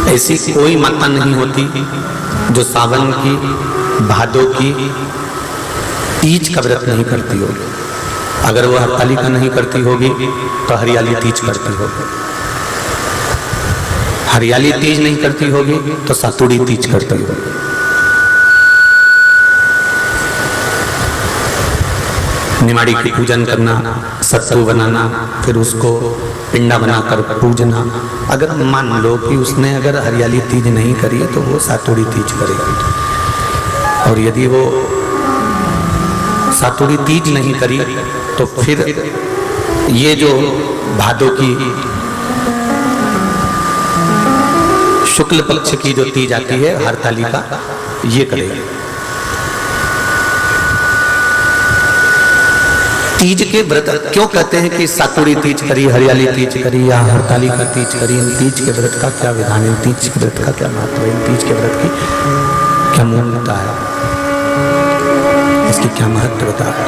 ऐसी कोई माता नहीं होती जो सावन की, भादों की तीज का व्रत नहीं करती होगी। अगर वो हरतालिका नहीं करती होगी तो हरियाली तीज करती होगी, हरियाली तीज नहीं करती होगी तो सातुड़ी तीज करती होगी। निमाड़ी की पूजन करना, सत्तू बनाना, फिर उसको पिंडा बनाकर पूजना। अगर मान लो कि उसने अगर हरियाली तीज नहीं करी तो वो सातुड़ी तीज करेगी, और यदि वो सातुड़ी तीज नहीं करी तो फिर ये जो भादों की शुक्ल पक्ष की जो तीज आती है हरतालिका, ये करेगी। तीज के व्रत क्यों कहते हैं कि सातुड़ी तीज करी, हरियाली तीज करी या हरतालिका तीज करी? इन तीज के व्रत का क्या विधान है, इन तीज के व्रत का क्या महत्व है, इन तीज के व्रत की क्या मूल्यता है, इसकी क्या महत्वता है?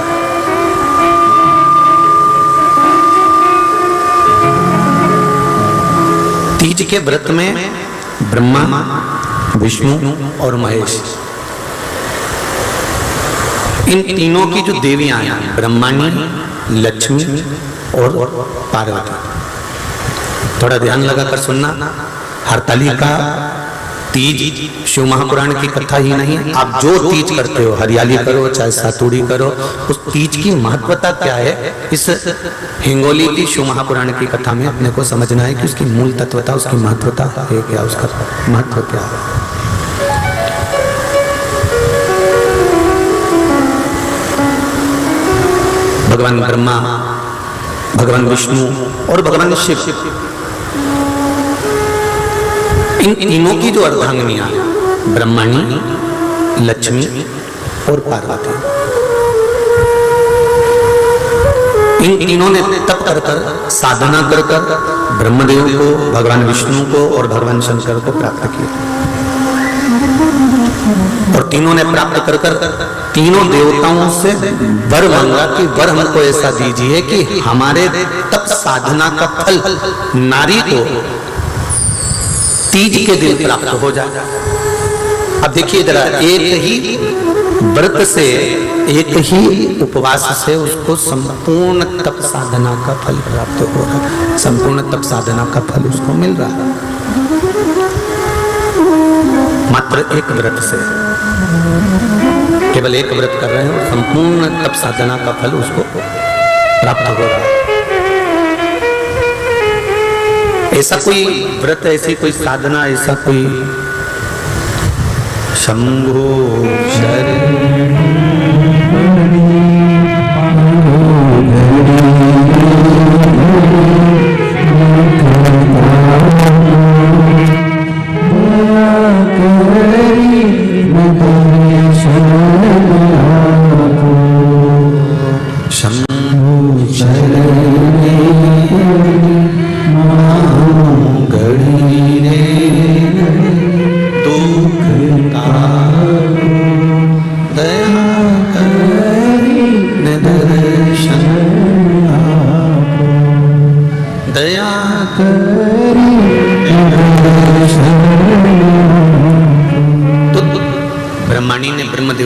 तीज के व्रत में ब्रह्मा, विष्णु और महेश, इन तीनों की जो देवियां हैं, ब्रह्माणी, लक्ष्मी और पार्वती, थोड़ा ध्यान लगाकर सुनना। हरतालिका तीज शिव महापुराण की कथा ही नहीं, आप जो तीज करते हो, हरियाली करो चाहे सातुड़ी करो, उस तीज की महत्वता क्या है, इस हिंगोली की शिव महापुराण की कथा में अपने को समझना है कि उसकी मूल तत्वता, उसकी महत्वता है क्या, उसका महत्व क्या है। भगवान ब्रह्मा, भगवान विष्णु और भगवान शिव, इन तीनों की जो अर्धांगिनियां, ब्रह्माणी, लक्ष्मी और पार्वती, इन तीनों ने तप कर कर, साधना कर कर ब्रह्मदेव को, भगवान विष्णु को और भगवान शंकर को प्राप्त किया, और तीनों ने प्राप्त कर कर तीनों देवताओं से वर मांगा कि वर हमको ऐसा दीजिए कि हमारे तप साधना का फल नारी को तीज के दिन प्राप्त हो जाए। अब देखिए जरा, एक ही व्रत से, एक ही उपवास से उसको संपूर्ण तप साधना का फल प्राप्त हो रहा है, संपूर्ण तप साधना का फल उसको मिल रहा है, मात्र एक व्रत से। केवल एक व्रत कर रहे हैं और संपूर्ण तप साधना का फल उसको प्राप्त हो रहा है। ऐसा कोई व्रत, ऐसी कोई साधना, ऐसा कोई शंभो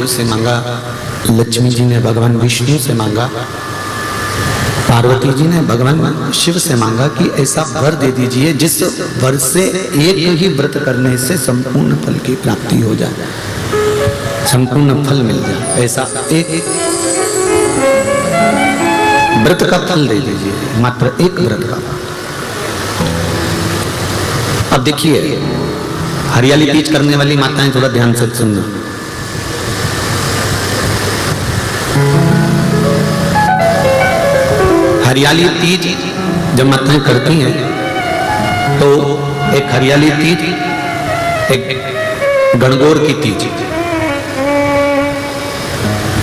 से मांगा, लक्ष्मी जी ने भगवान विष्णु से मांगा, पार्वती जी ने भगवान शिव से मांगा कि ऐसा वर दे दीजिए जिस वर से एक ही व्रत करने से संपूर्ण फल की प्राप्ति हो जाए, संपूर्ण फल मिल जाए, ऐसा एक व्रत का फल दे दीजिए, मात्र एक व्रत का। अब देखिए, हरियाली तीज करने वाली माताएं थोड़ा ध्यान से सुनना। हरियाली तीज जब माताएं करती हैं तो एक हरियाली तीज, एक गणगौर की तीज,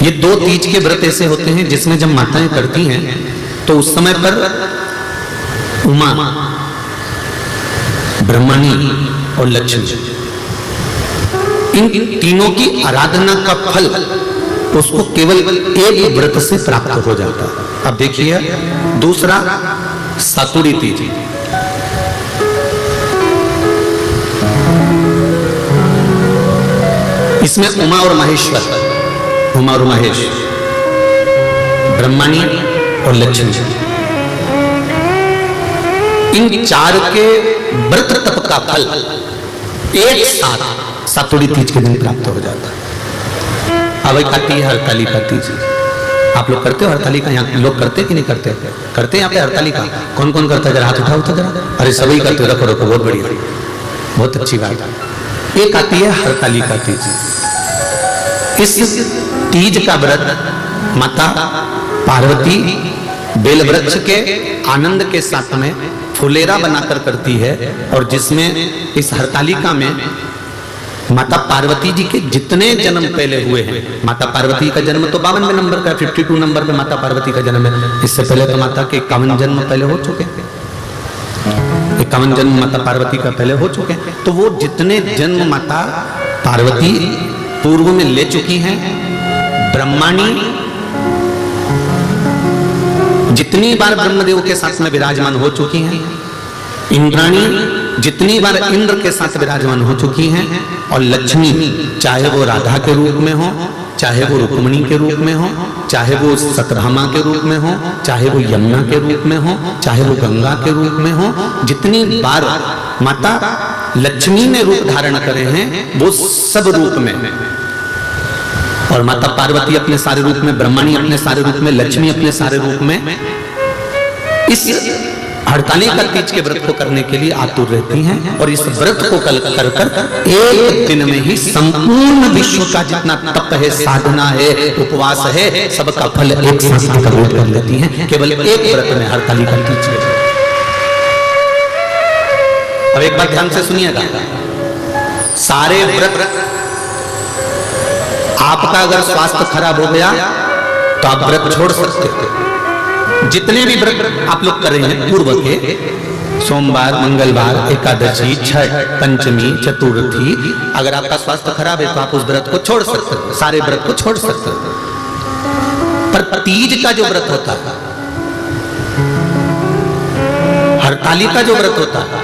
ये दो तीज के व्रत ऐसे होते हैं जिसमें जब माताएं करती हैं तो उस समय पर उमा, ब्रह्मणी और लक्ष्मी, इन तीनों की आराधना का फल उसको केवल एक व्रत से प्राप्त हो जाता है। अब देखिए दूसरा सातुड़ी तीज, इसमें उमा और महेश्वर, उमा और महेश, ब्रह्माणी और लक्ष्मी, इन चार के व्रत तप का फल एक साथ सातुड़ी तीज के दिन प्राप्त हो जाता है। अब एक आती है हरतालिका तीज। आप लोग करते हो हरतालिका? यहाँ लोग करते कि नहीं करते? करते हैं यहाँ पे हरतालिका? कौन कौन करता है? जरा हाथ उठाओ तो जरा। अरे सभी करते हो, रखो रखो, बहुत बढ़िया, बहुत अच्छी बात। एक आती है हरतालिका तीज। इस तीज का व्रत माता पार्वती बेल वृक्ष के आनंद के साथ में फुलेरा बनाकर करती है, और जिसमें इस हरतालिका में माता पार्वती जी के जितने जन्म पहले हुए हैं, माता पार्वती का जन्म तो 52वें नंबर का, 52 नंबर पे माता पार्वती का जन्म है। इससे पहले तो माता के 51 जन्म पहले हो चुके हैं, 51 जन्म माता पार्वती का पहले हो चुके हैं। तो वो जितने जन्म माता पार्वती पूर्व में ले चुकी हैं, ब्रह्माणी जितनी बार ब्रह्मदेव के साथ में विराजमान हो चुकी हैं, इंद्राणी जितनी बार इंद्र के साथ विराजमान हो चुकी हैं, और लक्ष्मी चाहे वो राधा के रूप में हो, चाहे वो रुक्मिणी के रूप में हो, चाहे वो सत्यभामा के रूप में हो, चाहे वो यमुना के रूप में हो, चाहे वो गंगा के रूप में हो, जितनी बार माता लक्ष्मी ने रूप धारण करे हैं वो सब रूप में, और माता पार्वती अपने सारे रूप में, ब्रह्माणी अपने सारे रूप में, लक्ष्मी अपने सारे रूप में इस हरतालिका तीज के व्रत को करने के लिए आतुर रहती हैं। और इस व्रत को कर कर एक दिन में ही संपूर्ण विश्व का जितना तप है, साधना है, उपवास है, सबका फल एक साथ कर लेती हैं, केवल एक व्रत में, हरतालिका तीज के। अब एक बात ध्यान से सुनिएगा, सारे व्रत, आपका अगर स्वास्थ्य खराब हो गया तो आप व्रत छोड़ सकते हो। जितने भी व्रत आप लोग कर रहे हैं पूर्व के, सोमवार, मंगलवार, एकादशी, छठ, पंचमी, चतुर्थी, अगर आपका स्वास्थ्य खराब है तो आप उस व्रत को छोड़ सकते हो, सारे व्रत को छोड़ सकते हो। पर तीज का जो व्रत होता है, हरतालिका जो व्रत होता है,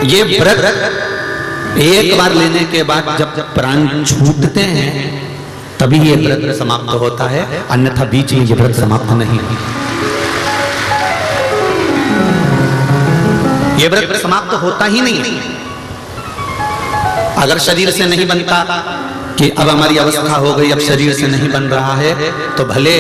ये व्रत एक बार लेने के बाद जब प्राण छूटते हैं तभी ये व्रत समाप्त होता है, अन्यथा बीच में ये व्रत समाप्त नहीं। ये व्रत समाप्त होता ही नहीं। अगर शरीर से नहीं बनता कि अब हमारी अवस्था हो गई, अब शरीर से नहीं बन रहा है, तो भले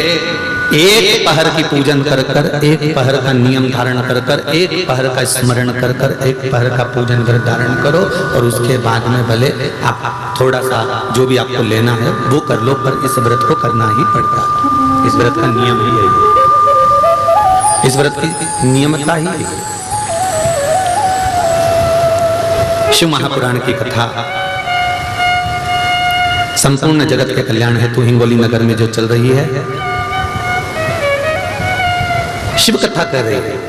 एक पहर की पूजन कर कर, एक पहर का नियम धारण कर कर, एक पहर का स्मरण कर कर, एक पहर का पूजन व्रत धारण करो, और उसके बाद में भले आप थोड़ा सा जो भी आपको लेना है वो कर लो, पर इस व्रत को करना ही पड़ता है। इस व्रत का नियम ही यही है, इस व्रत की नियमता ही यही है। शिव महापुराण की कथा संपूर्ण जगत के कल्याण हेतु हिंगोली नगर में जो चल रही है, शिव कथा कर रहे हैं।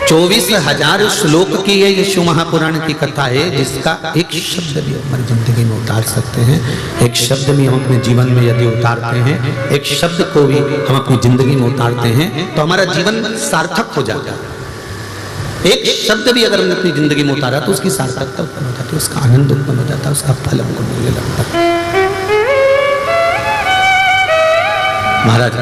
24,000 श्लोक की ये शिव महापुराण की कथा है, जिसका एक शब्द भी हमारी जिंदगी में उतार सकते हैं, एक शब्द भी हम अपने जीवन में यदि उतारते हैं, एक शब्द को भी हम अपनी जिंदगी में उतारते हैं तो हमारा जीवन सार्थक हो जाता है। एक शब्द भी अगर हमने अपनी जिंदगी में उतारा तो उसकी सार्थकता उत्पन्न हो जाती है, उसका आनंद उत्पन्न हो जाता है, उसका फल हमको मिलने लगता है। महाराज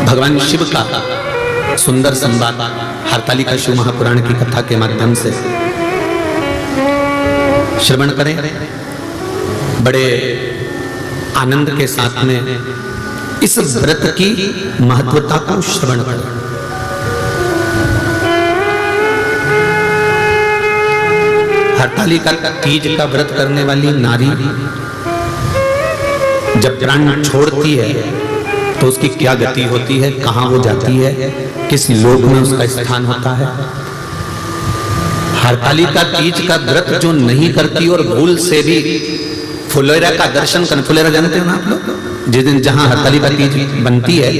भगवान शिव का सुंदर संवाद हरतालिका शिव महापुराण की कथा के माध्यम से श्रवण करें, बड़े आनंद के साथ में इस व्रत की महत्वता को श्रवण करें। हरतालिका तीज का व्रत करने वाली नारी जब प्राण छोड़ती है तो उसकी क्या गति होती है, कहां वो जाती है, किस लोक में उसका स्थान होता है। हरतालिका तीज का व्रत जो नहीं करती और भूल से भी फुलेरा का दर्शन कर, फुलेरा जानते हो ना आप लोग, जिस दिन जहां हरतालिका तीज बनती है,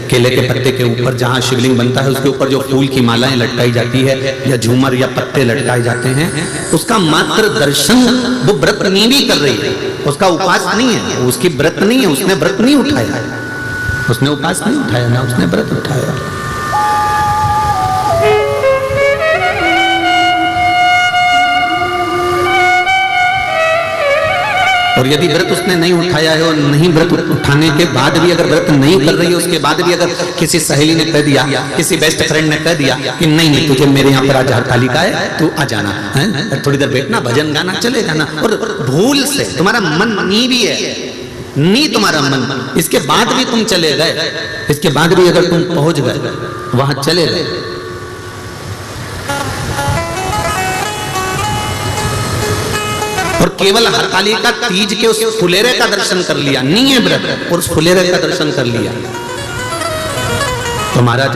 केले के पत्ते के ऊपर जहां शिवलिंग बनता है उसके ऊपर जो फूल की मालाएं लटकाई जाती है या झूमर या पत्ते लटकाए जाते हैं, उसका मात्र दर्शन वो व्रत नहीं भी कर रही है, उसका उपास नहीं है, उसकी व्रत नहीं है, उसने व्रत नहीं उठाया, उसने उपास नहीं उठाया, ना उसने व्रत उठाया। और यदि व्रत उसने नहीं उठाया है और नहीं व्रत उठाने के बाद भी अगर व्रत नहीं कर रही है, उसके बाद भी अगर किसी सहेली ने कह दिया, किसी बेस्ट फ्रेंड ने कह दिया कि नहीं तुझे मेरे यहाँ पर आज हरतालिका है, तू आ जाना है, थोड़ी देर बैठना, भजन गाना, चले जाना, और भूल से तुम्हारा मन नी भी है, नी तुम्हारा मन, इसके बाद भी तुम चले गए, इसके बाद भी अगर तुम पहुंच गए वहां चले गए, और केवल हरतालिका तीज के उस फुलेरे का दर्शन कर लिया, नहीं है व्रत, और उस फुलेरे का दर्शन कर लिया, तो महाराज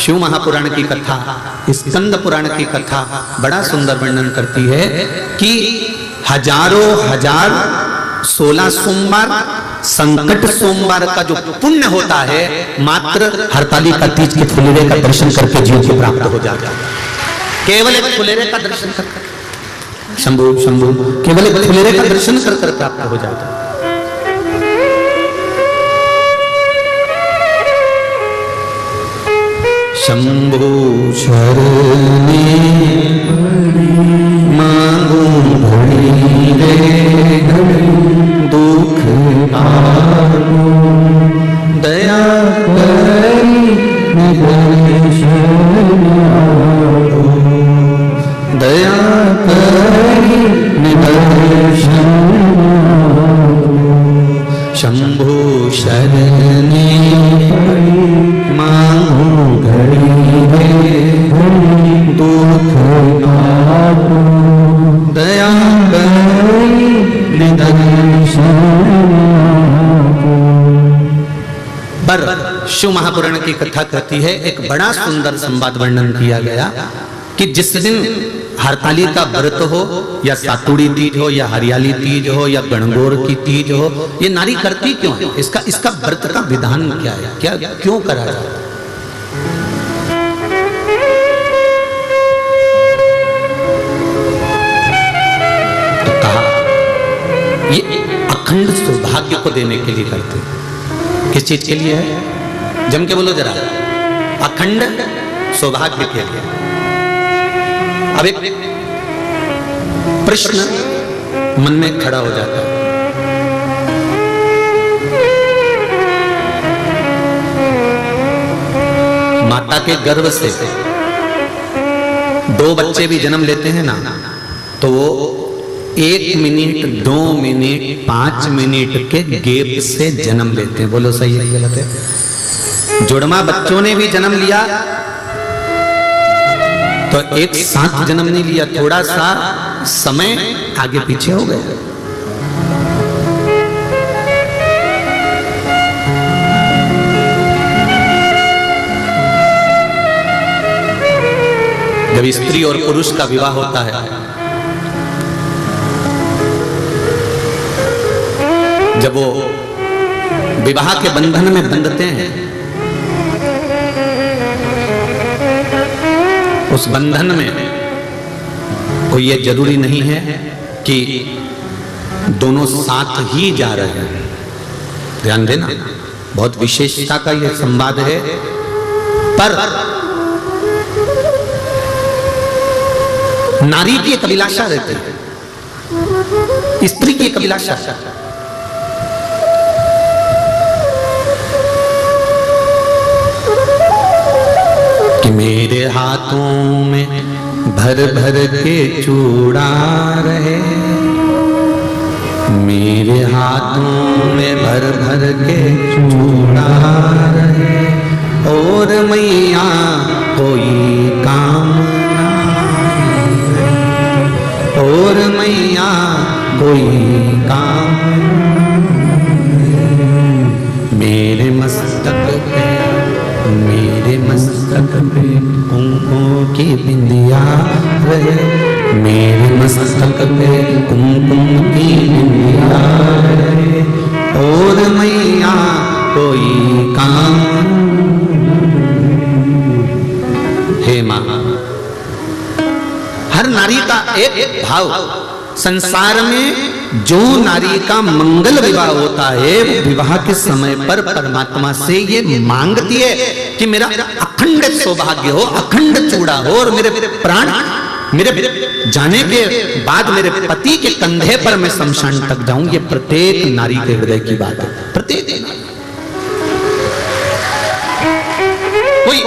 शिव महापुराण की कथा, स्कंद पुराण की कथा बड़ा सुंदर वर्णन करती है कि हजारों हजार 16 सोमवार संकट सोमवार का जो पुण्य होता है, मात्र हरतालिका तीज के फुलेरे का दर्शन करके जीव को प्राप्त हो जाता है। केवल एक फुलेरे का दर्शन कर, शंभु शंभु, केवल एक फुलेरे का दर्शन कर कर प्राप्त हो जाता है। शंभु शरणे मांगू घड़ी रे दुख हारो, दया करी दया करी निदर्शन, शंभु शरणे मांगू घड़ी रे दुख हारो, दया करी निदर्शन। पर शिव महापुराण की कथा कहती है, एक बड़ा सुंदर संवाद वर्णन किया गया कि जिस दिन हरतालिका व्रत हो, या सातुड़ी तीज हो, या हरियाली तीज हो, या गणगौर की तीज हो, ये नारी करती क्यों है? इसका व्रत का विधान क्या है, क्या क्यों करा जाता है? तो कहा ये अखंड सौभाग्य को देने के लिए करते हैं। किस चीज के लिए है? जम के बोलो जरा। अखंड सौभाग्य के लिए। अब एक प्रश्न मन में खड़ा हो जाता है, माता के गर्भ से 2 बच्चे भी जन्म लेते हैं ना, तो वो 1 मिनट, 2 मिनट, 5 मिनट के गैप से जन्म लेते हैं। बोलो सही है गलत है? जुड़वा बच्चों ने भी जन्म लिया तो एक साथ जन्म नहीं लिया, थोड़ा सा समय आगे पीछे हो गया। जब स्त्री और पुरुष का विवाह होता है, जब वो विवाह के बंधन में बंधते हैं, उस बंधन में कोई ये जरूरी नहीं है कि दोनों साथ ही जा रहे हैं। ध्यान देना, बहुत विशेषता का ये संवाद है। पर नारी की एक अभिलाषा रहती है, स्त्री की एक अभिलाषा, कि मेरे हाथों में भर भर के चूड़ा रहे, मेरे हाथों में भर भर के चूड़ा रहे, और मैया कोई काम ना, और मैया कोई काम मेरे मस्तक पे, मेरे मस्तक पे कुमकुम की बिंदिया रहे, मेरे मस्तक पे कुमकुम की बिंदिया रहे, और मैया कोई काम। हे माँ, हर नारी का एक भाव, संसार में जो नारी का मंगल विवाह होता है, वो विवाह के समय पर परमात्मा से ये मांगती है कि मेरा अखंड सौभाग्य हो, अखंड चूड़ा हो, और मेरे प्राण मेरे जाने के बाद मेरे पति के कंधे पर मैं शमशान तक जाऊं, ये प्रत्येक नारी के हृदय की बात है। प्रत्येक कोई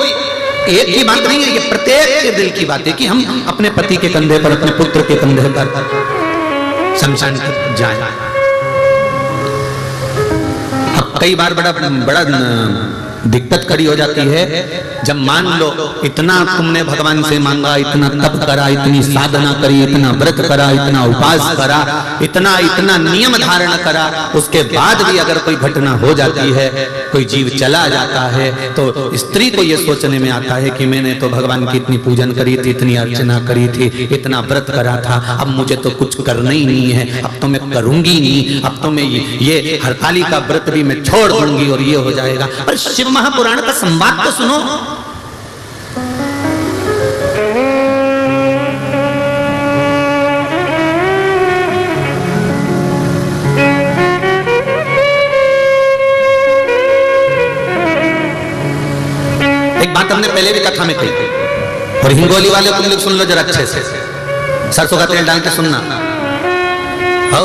एक ही बात नहीं है, ये प्रत्येक के दिल की बात है कि हम अपने पति के कंधे पर, अपने पुत्र के कंधे पर शमशान तक जाएं। अब कई बार बड़ा दिक्कत खड़ी हो जाती है जब मान लो इतना तुमने भगवान से मांगा, इतना तप करा, इतनी साधना करी, इतना व्रत करा, इतना उपास करा, इतना नियम धारण करा, उसके बाद भी अगर कोई घटना हो जाती है, कोई जीव चला जाता है, तो स्त्री को यह सोचने में आता है कि मैंने तो भगवान की इतनी पूजन करी थी, इतनी अर्चना करी थी, इतना व्रत करा था, अब मुझे तो कुछ करना ही नहीं है, अब तो मैं करूंगी नहीं, अब तो मैं ये हरताली का व्रत भी मैं छोड़ दूंगी और ये हो जाएगा। पर शिव महापुराण का संवाद तो सुनो। एक बात हमने पहले भी कथा में कही, और हिंगोली वाले तुम लोग सुन लो जरा अच्छे से, सरसों का तेल डाल के सुनना, हो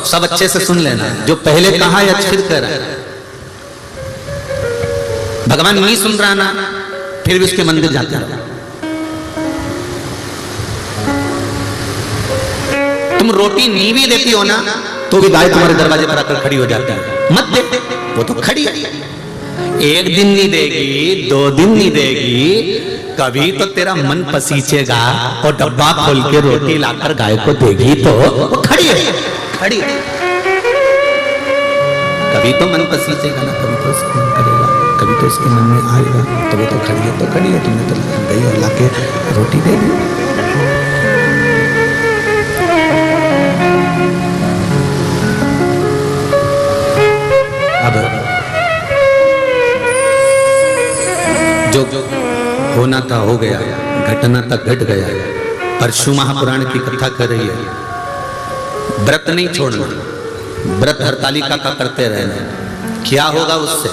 सब अच्छे से सुन लेना, जो पहले कहा या फिर कह रहा है। भगवान नहीं सुन रहा ना, फिर भी उसके मंदिर जाते रहो। तुम रोटी नहीं भी देती हो ना, तो भी गाय तुम्हारे दरवाजे पर आकर खड़ी हो जाती है, मत दे, वो तो खड़ी है। एक दिन नहीं देगी, 2 दिन नहीं देगी, कभी तो तेरा मन पसीचेगा और डब्बा खोल के रोटी लाकर गाय को देगी, तो वो खड़ी है, खड़ी है। कभी तो मन पसीचेगा ना, कभी तो उसका मन करेगा, कभी तो उसके मन में आएगा, तो वो तो खड़ी है, तो खड़ी है, तुमने तो गई और लाके रोटी दे दी। अब जो होना था हो गया, घटना तक घट गया। परशु महापुराण की कथा कर रही है, व्रत नहीं छोड़ना, व्रत हरतालिका का करते रहना। क्या होगा उससे,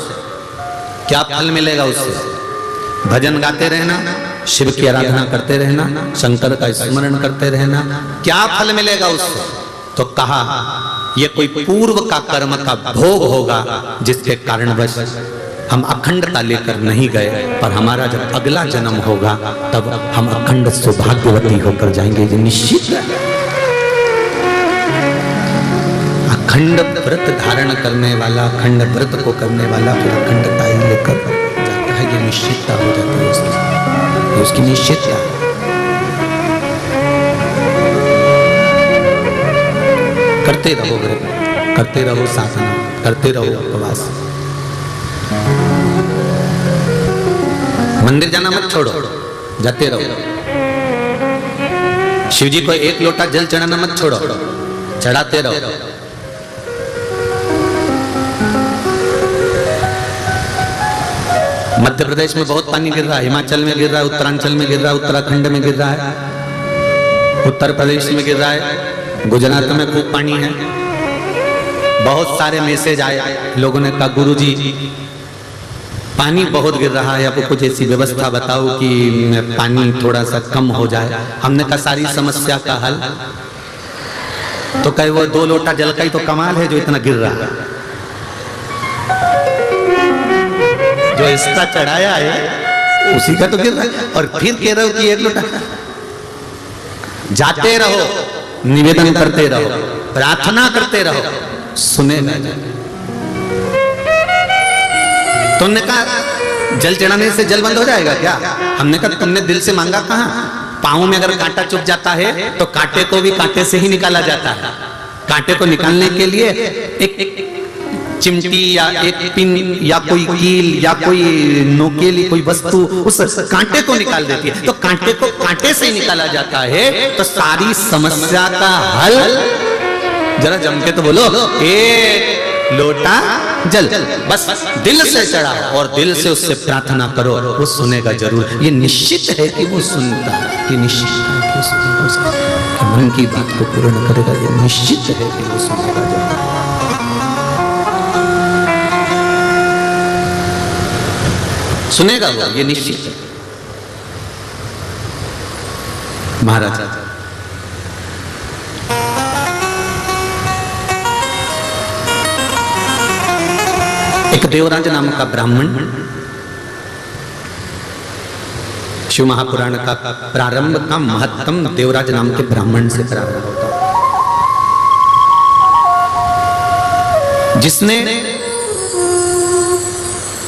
क्या फल मिलेगा उससे? भजन गाते रहना, शिव की आराधना करते रहना, शंकर का स्मरण करते रहना, क्या फल मिलेगा उससे? तो कहा यह कोई पूर्व का कर्म का भोग होगा, जिसके कारणवश हम अखंडता लेकर नहीं गए, पर हमारा जब अगला जन्म होगा तब हम अखंड सौभाग्यवती होकर जाएंगे, ये निश्चित है। अखंड व्रत धारण करने वाला, अखंड व्रत को करने वाला फिर अखंडता ही लेकर जाता है, ये निश्चितता हो जाती है उसकी, ये उसकी निश्चितता है। करते रहो व्रत, करते रहो साधना, करते रहो उपवास, मंदिर जाना मत छोड़ो, जाते रहो। शिव जी को 1 लोटा जल चढ़ाना मत छोड़ो, चढ़ाते रहो। मध्य प्रदेश में बहुत पानी गिर रहा है, हिमाचल में गिर रहा है, उत्तरांचल में गिर रहा है, उत्तराखंड में गिर रहा है, उत्तर प्रदेश में गिर रहा है, गुजरात में खूब पानी है। बहुत सारे मैसेज आए, लोगों ने कहा गुरुजी पानी बहुत गिर रहा है, आपको कुछ ऐसी व्यवस्था बताओ कि पानी थोड़ा सा कम हो जाए। हमने कहा सारी समस्या का हल, तो कहे वो 2 लोटा जल का ही तो कमाल है जो इतना गिर रहा है, जो इसका चढ़ाया है उसी का तो गिर रहा है, और फिर कह रहे हो कि 1 लोटा। जाते रहो, निवेदन करते रहो, प्रार्थना करते रहो, सुनेगा। तुमने कहा जल चढ़ाने से जल बंद हो जाएगा क्या? हमने कहा तुमने दिल से मांगा कहां? पांव में अगर कांटा चुभ जाता है तो कांटे को भी कांटे से ही निकाला जाता है। कांटे को निकालने के लिए एक चिमटी या एक पिन या कोई कील या कोई नोकेली कोई वस्तु उस कांटे को निकाल देती है। तो कांटे को कांटे से ही निकाला जाता है। तो सारी समस्या का हल, जरा जम के तो बोलो, 1 लोटा जल, बस दिल से चढ़ा और दिल से उससे प्रार्थना करो, वो सुनेगा जरूर। ये निश्चित है कि वो सुनता है, ये निश्चित है कि वो सुनेगा, कि मन की बात को पूर्ण करेगा। ये निश्चित है कि वो सुनेगा जरूर। सुनेगा वो, ये निश्चित है। महाराज एक देवराज नाम का ब्राह्मण, शिव महापुराण का प्रारंभ का महत्तम देवराज नाम के ब्राह्मण से प्रारंभ होता है, जिसने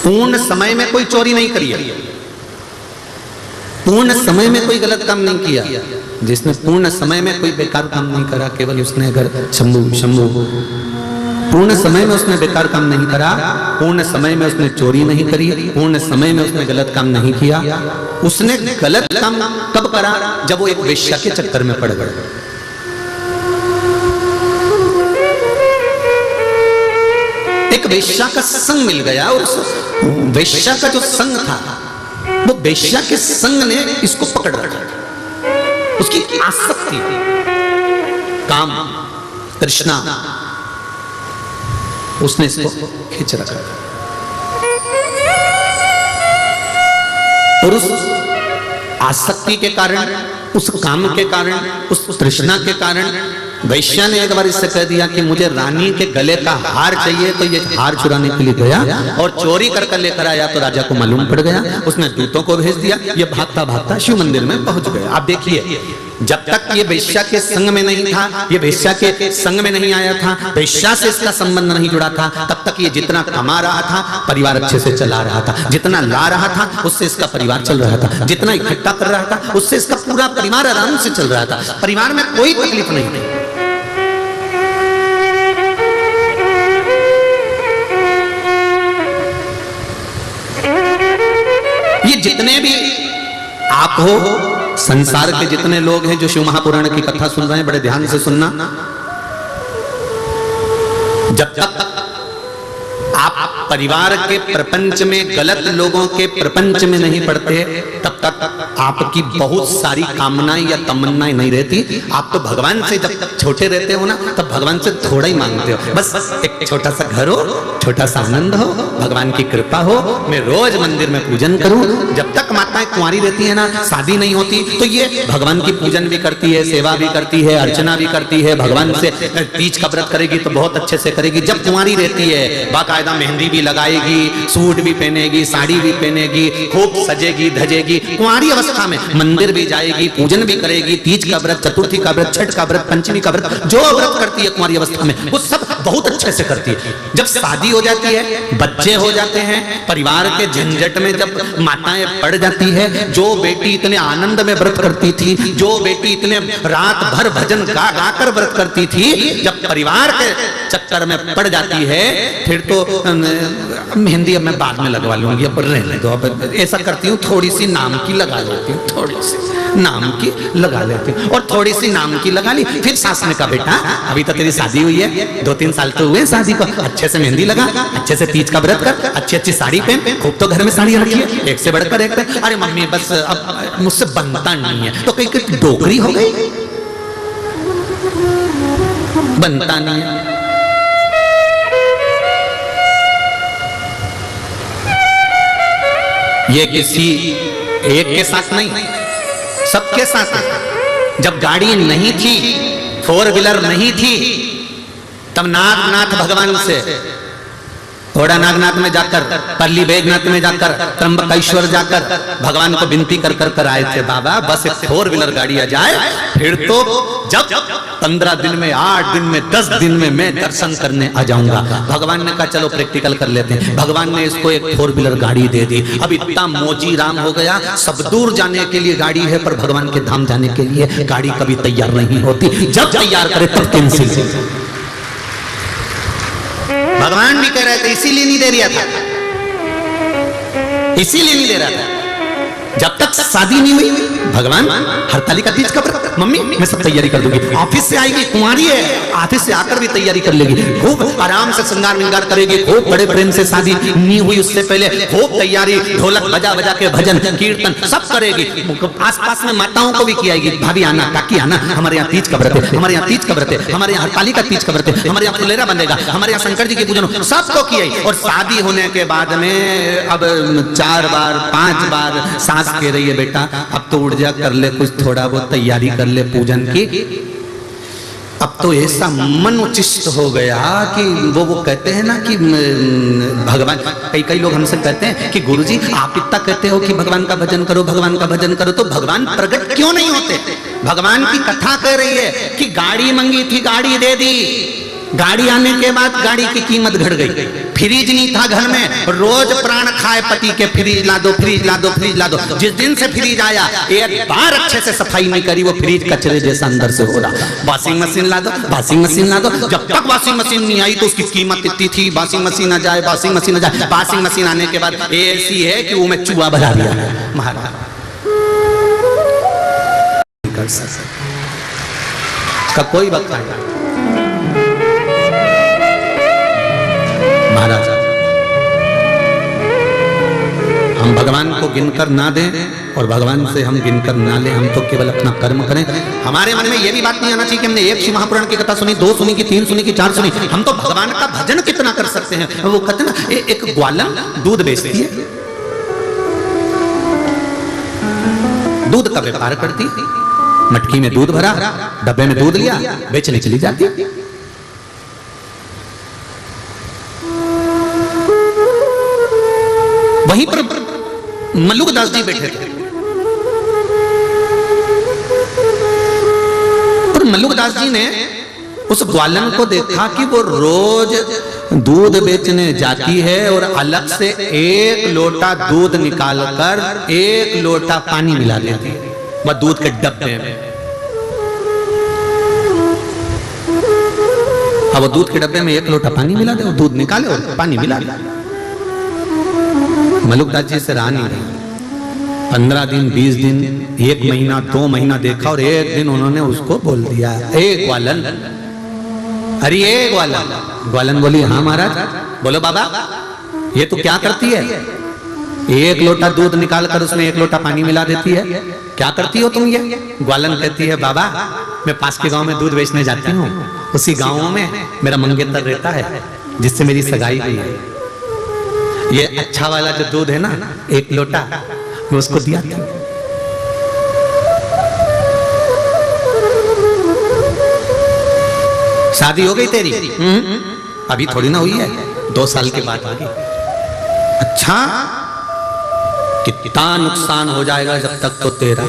पूर्ण समय में कोई चोरी नहीं करी है, पूर्ण समय में कोई गलत काम नहीं किया, जिसने पूर्ण समय में कोई बेकार काम नहीं करा, केवल उसने अगर शंभु शंभु पूर्ण समय में उसने बेकार काम नहीं करा, पूर्ण समय में उसने चोरी नहीं करी, पूर्ण समय में उसने गलत काम नहीं किया। उसने गलत काम कब करा? जब वो एक वेश्या के चक्कर में पड़ गया। एक वेश्या का संग मिल गया और उस वेश्या का जो संग था वो वेश्या के संग ने इसको पकड़ रखा। उसकी आसक्ति, काम, तृष्णा, उसने इसको खींच रखा और उस आसक्ति के कारण, उस काम के कारण, उस तृष्णा के कारण वैश्या ने एक बार इससे कह दिया कि मुझे रानी के गले का हार चाहिए, तो ये हार चुराने के लिए गया और चोरी कर लेकर आया। तो राजा को मालूम पड़ गया, उसने दूतों को भेज दिया, ये भागता भागता शिव मंदिर में पहुंच गया। आप देखिए, जब तक ये वेश्या के संग में नहीं था, ये वेश्या के संग में नहीं आया था, वेश्या से इसका संबंध नहीं जुड़ा था, तब तक ये जितना कमा रहा था परिवार अच्छे से चला रहा था, जितना ला रहा था उससे इसका परिवार चल रहा था, जितना इकट्ठा कर रहा था उससे इसका पूरा परिवार आराम से चल रहा था, परिवार में कोई तकलीफ नहीं थी। ये जितने भी आप हो, संसार के जितने लोग हैं जो शिव महापुराण की कथा सुन रहे हैं, बड़े ध्यान से सुनना। जब तक आप परिवार के प्रपंच में, गलत लोगों के प्रपंच में नहीं पड़ते, तब तक आपकी बहुत सारी कामनाएं या तमन्नाएं नहीं रहती। आप तो भगवान से जब तक छोटे रहते हो ना, तब भगवान से थोड़ा ही मांगते हो, बस एक छोटा सा घर हो, छोटा सा आनंद हो, भगवान की कृपा हो, मैं रोज मंदिर में पूजन करूं। जब तक माताएं कुंवारी रहती है ना, शादी नहीं होती, तो ये भगवान की पूजन भी करती है, सेवा भी करती है, अर्चना भी करती है, भगवान से तीज का व्रत करेगी तो बहुत अच्छे से करेगी। जब कुंवारी रहती है, बाकायदा मेहंदी भी लगाएगी, सूट भी पहनेगी, साड़ी भी पहनेगी, खूब सजेगी धजेगी, कुंवारी अवस्था में मंदिर भी जाएगी, पूजन भी करेगी, तीज का व्रत, चतुर्थी का व्रत, छठ का व्रत, पंचमी का व्रत, जो व्रत करती है कुंवारी अवस्था में वो सब बहुत अच्छे से करती है। जब शादी हो जाती है, बच्चे हो जाते हैं, परिवार के झंझट में जब माताएं पड़ जाती है, जो बेटी इतने आनंद में व्रत करती थी, जो बेटी इतने रात भर भजन गा गा कर व्रत करती थी, जब परिवार के चक्कर में पड़ जाती है, फिर तो मेहंदी अब मैं बाद में लगवा लूंगी, अब रहने दो, अब ऐसा करती हूँ, थोड़ी सी नाम की लगा लेती हूँ, थोड़ी सी नाम की लगा लेती हूँ, और थोड़ी सी नाम की लगा ली। फिर सास ने कहा, बेटा अभी तो तेरी शादी हुई है, 2-3 साल तो हुए शादी को, अच्छे से मेहंदी लगा, अच्छे से तीज का व्रत कर, अच्छी अच्छी साड़ी पहन, खूब तो घर में साड़ी रखी है, एक से बढ़कर एक। अरे मम्मी बस अब मुझसे बनता नहीं है, तो कहीं डोकरी हो गई, बनता नहीं है। ये किसी एक के साथ नहीं, सबके साथ है। जब गाड़ी नहीं थी, 4 व्हीलर नहीं थी, तब नागनाथ भगवान से, थोड़ा नागनाथ में जाकर, पल्ली बैजनाथ में जाकर, त्र्यंबकेश्वर जाकर भगवान को विनती कर कर आए थे, बाबा बस एक 4 व्हीलर गाड़ी आ जाए, फिर तो जब 15 दिन में, 8 दिन में, 10 दिन में मैं दर्शन करने आ जाऊंगा। भगवान ने कहा चलो प्रैक्टिकल कर लेते हैं। भगवान ने इसको एक 4 व्हीलर गाड़ी दे दी। अब इतना मोजी राम हो गया, सब दूर जाने के लिए गाड़ी है, पर भगवान के धाम जाने के लिए गाड़ी कभी तैयार नहीं होती। जब तैयार करे तब कैंसिल। भगवान भी कह रहे थे, इसीलिए नहीं दे रहा था, इसीलिए नहीं दे रहा था। जब तक शादी नहीं हुई, भगवान हरतालिका तीज का व्रत, मम्मी मैं सब तैयारी कर दूंगी, ऑफिस से आएगी, कुंवारी है, ऑफिस से आकर भी तैयारी कर लेगी, खूब आराम से श्रृंगार विंगार करेगी, खूब बड़े प्रेम से, शादी नहीं हुई उससे पहले खूब तैयारी, ढोलक बजा बजा के भजन कीर्तन सब करेगी। आसपास में माताओं को भी खिलाएगी, भाभी आना, काकी आना, हमारे यहाँ तीज का व्रत है, हमारे यहाँ तीज का व्रत है, हमारे यहाँ हरतालिका तीज का व्रत है, हमारे यहाँ फुलेरा बनेगा, हमारे यहाँ शंकर जी की पूजन, सबको किया। और शादी होने के बाद में अब 4 बार 5 बार सास कह रही है, बेटा अब तो उठ जा, कर ले कुछ थोड़ा बहुत तैयारी कर ले पूजन की। अब तो ऐसा मन उचिष्ट हो गया कि वो कहते हैं ना कि भगवान, कई लोग हमसे कहते हैं कि गुरुजी आप इतना कहते हो कि भगवान का भजन करो, भगवान का भजन करो, तो भगवान प्रकट क्यों नहीं होते? भगवान की कथा कह रही है कि गाड़ी मांगी थी, गाड़ी दे दी, गाड़ी आने के बाद गाड़ी की कीमत घट गई, फ्रिज नहीं था घर में, रोज प्राण खाए पति के, फ्रिज ला दो, फ्रिज ला दो, फ्रिज ला दो। जिस दिन से फ्रिज आया एक बार अच्छे से सफाई नहीं करी, वो फ्रिज कचरे जैसा अंदर से हो रहा। वॉशिंग मशीन ला दो, वॉशिंग मशीन ला दो, जब तक वॉशिंग मशीन नहीं आई तो उसकी कीमत इतनी थी, वॉशिंग मशीन आ जाए, वॉशिंग मशीन आ जाए, वॉशिंग मशीन आने के बाद ऐसी है कि वो में चूहा भरा दिया महाराज। इसका कोई वक्त नहीं महाराज। हम भगवान को गिनकर ना दें और भगवान से हम गिनकर ना लें, हम तो केवल अपना कर्म करें। हमारे मन में यह भी बात नहीं आना चाहिए कि हमने एक शिव महापुराण की कथा सुनी, 2 सुनी, कि 3 सुनी, कि 4 सुनी। हम तो भगवान का भजन कितना कर सकते हैं। वो कहते ना, एक ग्वालन दूध बेचती है, दूध का व्यापार करती, मटकी में दूध भरा, डब्बे में दूध लिया, बेचने चली जाती। वहीं पर मल्लुकदास जी बैठे थे और मल्लुकदास जी ने उस ग्वालन को देखा कि वो रोज दूध बेचने जाती है और अलग से 1 लोटा दूध निकालकर 1 लोटा पानी मिला देती है वह दूध के डब्बे में। अब वो दूध के डब्बे में 1 लोटा पानी मिला दे, वो दूध निकाले और पानी मिला दे। मल्लुकदास जी से रहा नहीं रहा। 15 दिन, 20 दिन, 1 महीना, 2 महीना देखा और एक दिन उन्होंने उसको बोल दिया, ए ग्वालन, अरे ये ग्वालन। ग्वालन बोली, हाँ महाराज। बोलो बाबा ये तो क्या करती है? 1 लोटा दूध निकाल कर उसमें 1 लोटा पानी मिला देती है, क्या करती हो तुम ये? ग्वालन कहती है, बाबा मैं पास के गांव में दूध बेचने जाती हूँ, उसी गांव में मेरा मंगेतर रहता है जिससे मेरी सगाई हुई है। ये अच्छा वाला जो दूध है ना 1 लोटा, मैं उसको दिया था। शादी हो गई तेरी? अभी थोड़ी ना हुई है, 2 साल के बाद होगी। अच्छा, कितना नुकसान हो जाएगा जब तक तो तेरा,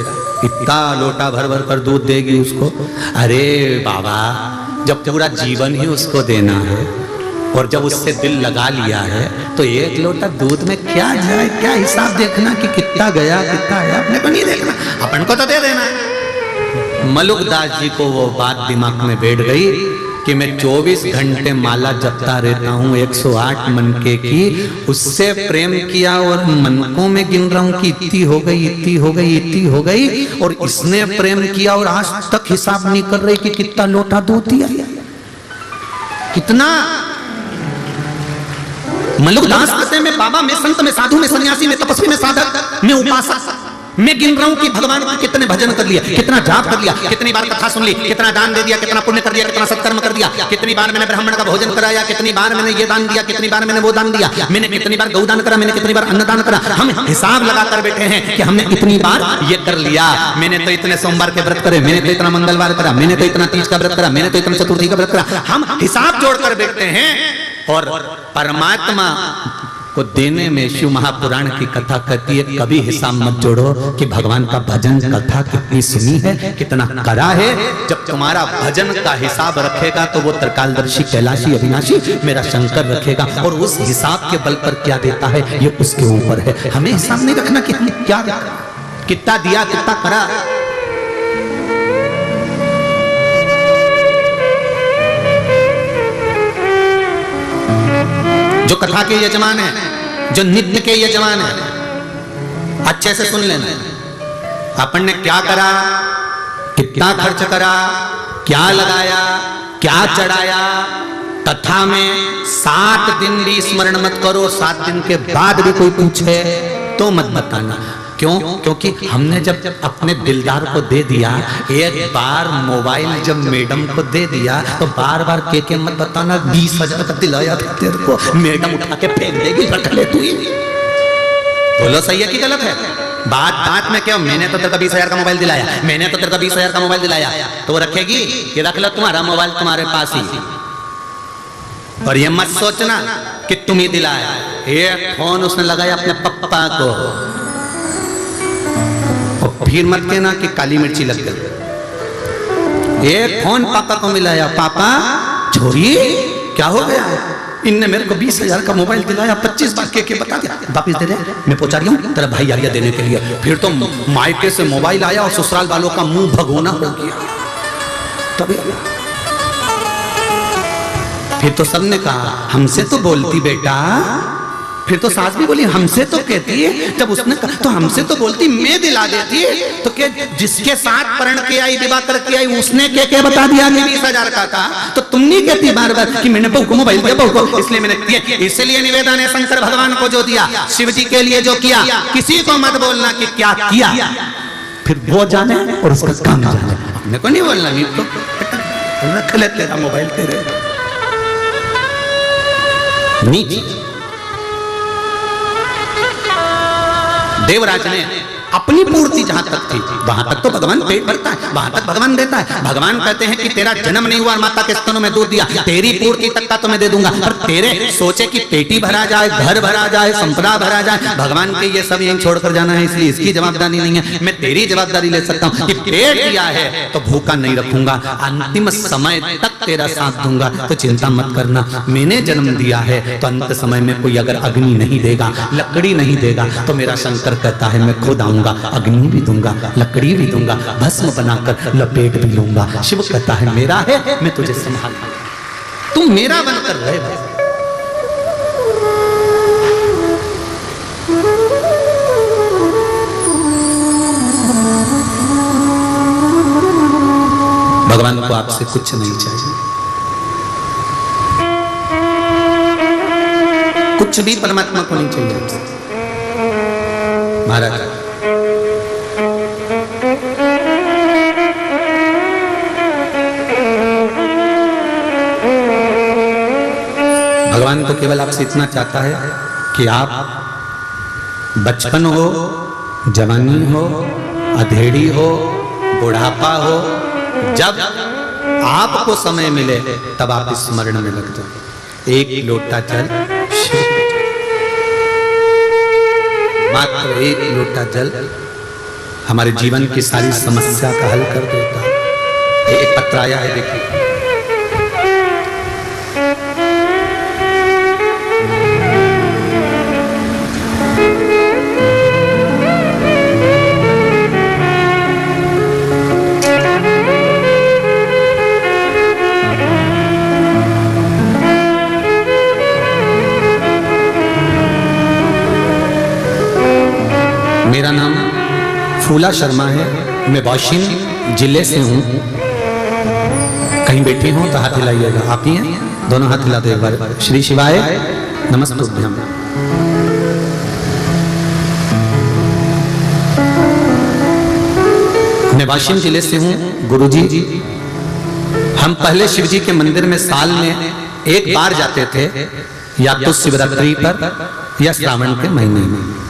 इतना लोटा भर भर कर दूध देगी उसको। अरे बाबा जब पूरा जीवन ही उसको देना है और जब उससे दिल लगा लिया है तो 1 लोटा दूध में क्या जाए, क्या हिसाब देखना कि कितना गया कितना आया, अपने को नहीं देखना, अपन को तो दे देना है। मल्लुकदास जी को वो बात दिमाग में बैठ गई कि मैं 24 घंटे माला जपता रहता हूँ 108 मनके की, उससे प्रेम किया और मनकों में गिन रहा हूँ कि इतनी हो गई, इतनी हो गई, इतनी हो गई, और इसने प्रेम किया और आज तक हिसाब नहीं कर रही कि कितना लोटा दूध दिया, कितना। मल्लुकदास कहते हैं, मैं बाबा, मैं संत, मैं साधु, मैं सन्यासी, मैं तपस्वी, मैं साधक, मैं उपासक, मैं गिन रहा हूं कि भगवान को कितने भजन कर लिया, कितना जाप कर लिया, कितनी बार कथा सुन ली, कितना दान दे दिया, कितना पुण्य कर दिया, कितना सत्कर्म कर दिया, कितनी बार मैंने ब्राह्मण का भोजन कराया, कितनी बार मैंने ये दान दिया, कितनी बार मैंने वो दान दिया, मैंने कितनी बार गौदान करा, मैंने कितनी बार अन्नदान करा। हम हिसाब लगाकर बैठे हैं कि हमने इतनी बार ये कर लिया, मैंने तो इतने सोमवार के व्रत करे, मैंने तो इतना मंगलवार करा, मैंने तो इतना तीज का व्रत करा, मैंने तो इतना चतुर्थी का व्रत करा। हम हिसाब जोड़कर बैठते हैं और परमात्मा को देने में शिव महापुराण की कथा कहती है कभी हिसाब मत जोड़ो कि भगवान का भजन कथा कितनी सुनी है, कितना करा है। जब तुम्हारा भजन का हिसाब रखेगा तो वो त्रिकालदर्शी, कैलाशी, अविनाशी मेरा शंकर रखेगा, और उस हिसाब के बल पर क्या देता है ये उसके ऊपर है। हमें हिसाब नहीं रखना कि हमने क्या रखा, कितना दिया, कितना करा। जो कथा के यजमान है, जो नित्य के यजमान है, अच्छे से सुन लेना, अपन ने क्या करा, कितना खर्च करा, क्या लगाया, क्या चढ़ाया। कथा में 7 दिन भी स्मरण मत करो, 7 दिन के बाद भी कोई पूछे तो मत बताना। क्यों? क्योंकि हमने जब अपने दिलदार को दे दिया, एक बार मोबाइल जब मैडम को दे दिया तो बार बार के मत बताना 20,000 तक दिलाया था तेरे को, मैडम उठा के फेंक देगी, रख ले तू ही। बोलो सही है कि गलत है? बात बात में क्या, मैंने तो तेरे को 20,000 का मोबाइल दिलाया, मैंने तो तेरे को 20,000 का मोबाइल दिलाया, तो वो रखेगी कि रख लो तुम्हारा मोबाइल तुम्हारे पास ही। और ये मत सोचना कि तुम ही दिलाया, एक फोन उसने लगाया अपने पप्पा को, और फिर मत कहना कि काली मिर्ची लग गई। एक फोन पापा को मिलाया, पापा छोरी क्या हो गया, इनने मेरे को 20,000 का मोबाइल दिलाया, 25 बार के बता दिया, वापिस दे दे, मैं पहुंचा रही हूँ तेरा भाई आ गया देने के लिए। फिर तो मायके से मोबाइल आया और ससुराल वालों का मुंह भगोना हो गया। तभी फिर तो सबने कहा हमसे तो बोलती बेटा, फिर तो सास भी बोली हमसे तो कहती है, जब उसने कहा तो हमसे तो बोलती, मैं दिला देती है, तो क्या जिसके साथ परण के आई दिवाकर के आई उसने क्या बता दिया कि 20,000 का था, तो तुम नहीं कहती बार बार कि मैंने बहू को मोबाइल दिया, बहू को इसलिए मैंने दिया। इसलिए निवेदन है शंकर भगवान को जो दिया, शिव जी के लिए जो किया, किसी को मत बोलना कि क्या किया, फिर वो जाने और उसका काम जाने, अपने को नहीं बोलना। नहीं तो रख ले तेरा मोबाइल तेरे नीचे। देवराज ने अपनी पूर्ति जहां तक थी वहां तक तो भगवान पेट भरता है, वहां तक भगवान देता है। भगवान कहते हैं कि तेरा जन्म नहीं हुआ, माता के स्तनों में दूध दिया, तेरी पूर्ति तक का तो मैं दे दूंगा, पर तेरे सोचे कि पेटी भरा जाए, घर भरा जाए, संपदा भरा जाए, भगवान के ये सब यहीं छोड़कर जाना है, इसलिए इसकी जवाबदारी नहीं है। मैं तेरी जवाबदारी ले सकता हूँ कि पेट दिया है तो भूखा नहीं रखूंगा, अंतिम समय तक तेरा साथ दूंगा, तो चिंता मत करना। मैंने जन्म दिया है तो अंत समय में कोई अगर अग्नि नहीं देगा, लकड़ी नहीं देगा, तो मेरा शंकर कहता है मैं खुद आऊंगा, अग्नि भी दूंगा, लकड़ी भी दूंगा, भस्म बनाकर लपेट भी लूंगा। शिव कहता है मेरा है, मैं तुझे संभालूंगा, तुम मेरा बनकर रहे। भगवान को आपसे कुछ नहीं चाहिए, कुछ भी परमात्मा को नहीं चाहिए। महाराज भगवान तो केवल आपसे इतना चाहता है कि आप बचपन हो, जवानी हो, अधेड़ी हो, बुढ़ापा हो, जब आपको समय मिले तब आप स्मरण में लग जाओ। एक लोटा जल, मात्र एक लोटा जल हमारे जीवन की सारी समस्या का हल कर देता है। एक पत्र आया है, देखिए। मेरा नाम फूला शर्मा है, मैं वाशिम जिले से हूँ। कहीं बैठे हो तो हाथ हिलाइएगा, आप ही हैं, दोनों हाथ हिला दो एक बार। श्री शिवाय नमस्तुभ्यम। मैं वाशिम जिले से हूँ। गुरुजी, हम पहले शिव जी के मंदिर में साल में एक बार जाते थे, या तो शिवरात्रि पर या श्रावण के महीने में।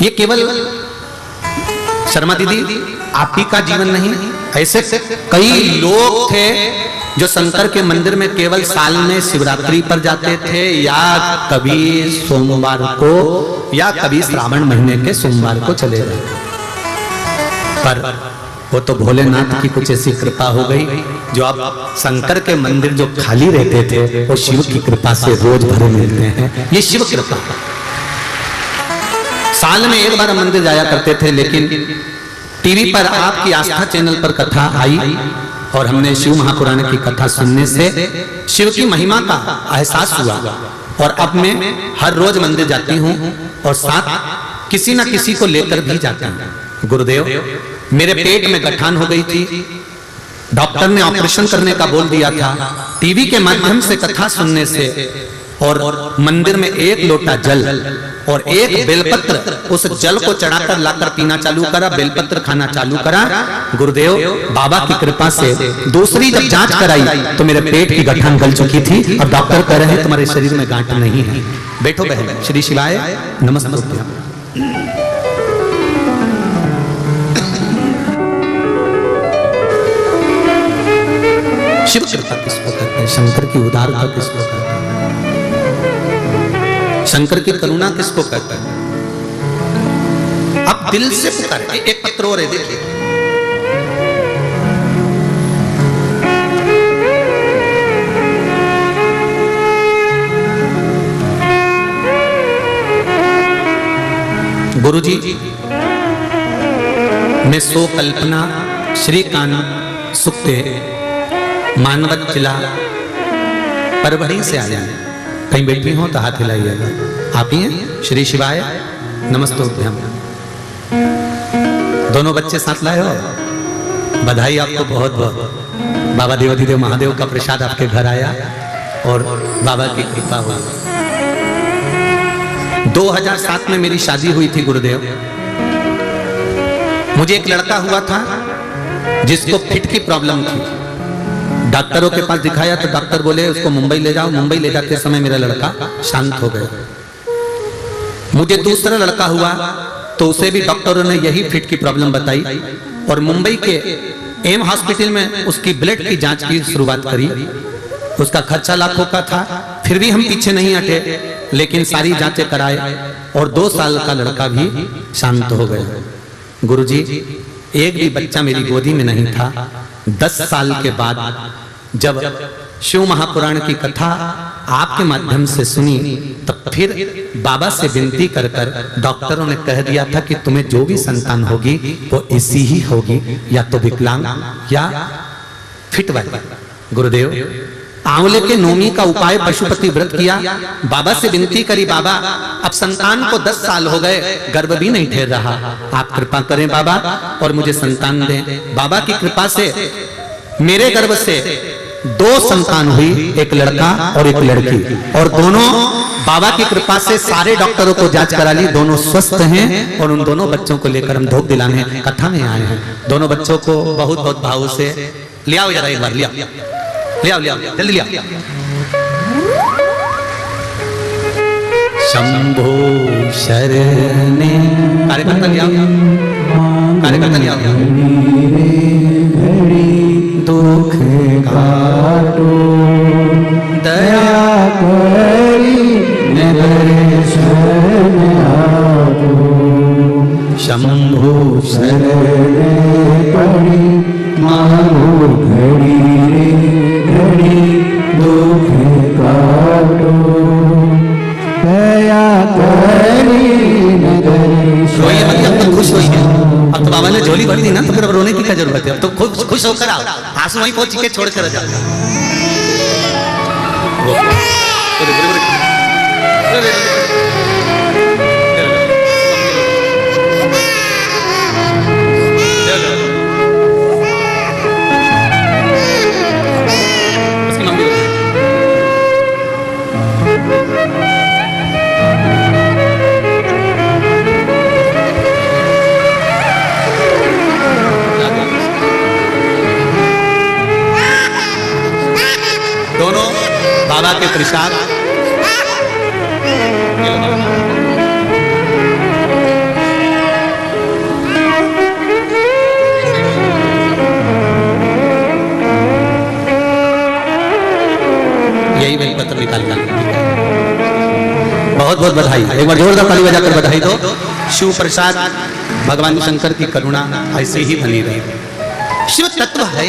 ये केवल शर्मा दीदी आप ही का जीवन नहीं, ऐसे कई लोग थे जो शंकर के मंदिर में केवल साल में शिवरात्रि पर जाते थे, या कभी सोमवार को, या कभी श्रावण महीने के सोमवार को चले गए। पर वो तो भोलेनाथ की कुछ ऐसी कृपा हो गई, जो अब शंकर के मंदिर जो खाली रहते थे वो शिव की कृपा से रोज भरे मिलते हैं। ये शिव कृपा। साल में एक बार मंदिर जाया करते थे, लेकिन टीवी पर आपकी आस्था चैनल पर कथा आई और हमने शिव महापुराण की कथा सुनने से शिव की महिमा का एहसास हुआ, और अब मैं हर रोज मंदिर जाती हूँ और साथ किसी न किसी को लेकर भी जाता हूँ। गुरुदेव, मेरे पेट में गठान हो गई थी, डॉक्टर ने ऑपरेशन करने का बोल दिया था। टीवी के माध्यम से कथा सुनने से और मंदिर में एक लोटा जल और एक बेलपत्र, उस जल को चढ़ाकर लाकर पीना चालू करा, बेलपत्र खाना चालू करा। गुरुदेव बाबा की कृपा से दूसरी जब जांच कराई तो मेरे पेट की गठान गल चुकी थी, और डॉक्टर कह रहे हैं तुम्हारे शरीर में गांठ नहीं है। बैठो बहन। श्री शिवाय नमस्ते। शिव कृपा किसको कहते हैं, शंकर की उदारता किसको कहते हैं, शंकर की करुणा किसको कहते हैं। आप दिल से पुकारे। एक पत्र और है, देखिए। गुरुजी, मैं सो कल्पना श्रीकांत सुक्ते मानवत जिला परभणी से आया है। कहीं बैठी हो तो हाथ हिलाइएगा। आप ही हैं? श्री शिवाय नमस्तोभ्यम। दोनों बच्चे साथ लाए हो, बधाई आपको बहुत बहुत। बाबा देवाधिदेव महादेव का प्रसाद आपके घर आया और बाबा की कृपा हुई। 2007 में मेरी शादी हुई थी गुरुदेव। मुझे एक लड़का हुआ था जिसको फिट की प्रॉब्लम थी। डॉक्टरों के पास दिखाया तो डॉक्टर बोले उसको मुंबई ले जाओ। मुंबई ले जाते समय मेरा लड़का शांत हो गया। मुझे दूसरा लड़का हुआ तो उसे भी डॉक्टरों ने यही फिट की प्रॉब्लम बताई और मुंबई के एम हॉस्पिटल में उसकी ब्लड की जांच की शुरुआत करी। उसका खर्चा लाखों का था, फिर भी हम पीछे नहीं हटे, लेकिन सारी जांचें कराए और 2 साल का लड़का भी शांत हो गया। गुरुजी, एक भी बच्चा मेरी गोदी में नहीं था। 10 साल के बाद जब शिव महापुराण की कथा आपके माध्यम से सुनी, तब फिर बाबा से विनती कर कर डॉक्टरों ने कह दिया था कि तुम्हें जो भी संतान होगी वो ऐसी ही होगी, या तो विकलांग या फिट वाली। गुरुदेव, आंवले के नौमी का उपाय पशुपति व्रत किया, बाबा से विनती करी, बाबा अब संतान को 10 साल हो गए, गर्भ भी नहीं ठहर रहा, आप कृपा करें बाबा और मुझे संतान दें। बाबा की कृपा से मेरे गर्भ से 2 संतान हुई, एक लड़का और एक लड़की, और दोनों बाबा की कृपा से सारे डॉक्टरों को जांच करा ली, दोनों स्वस्थ हैं। और उन दोनों बच्चों को लेकर हम धूप दिलाने कथा में आए हैं। दोनों बच्चों को बहुत बहुत भाव से ले आओ, जरा एक बार ले आओ, ले आओ, ले आओ, जल्दी ले आओ। शंभो शरणे, कार्यकर्ता ले आओ, कार्यकर्ता ले आओ। दुख काटो दया करी दर्शन आओ। शंभो शरणे पड़ी मारो घड़ी रे घड़ी, दुख काटो दया करी दर्शन। रोइए मत, अब तो खुश होइए। अब तो बाबा ने झोली भर दी ना, तो फिर अब रोने की क्या जरूरत है। अब तो खुश होकर आओ, आंसू वहीं पहुंच के छोड़ कर जाओ। दोनों बाबा के प्रसाद। यही वही पत्र निकालना। बहुत बहुत बधाई, एक बार जोरदार ताली बजाकर बधाई दो। शिव प्रसाद, भगवान शंकर की करुणा ऐसे ही बनी रहे। शिव तत्व है,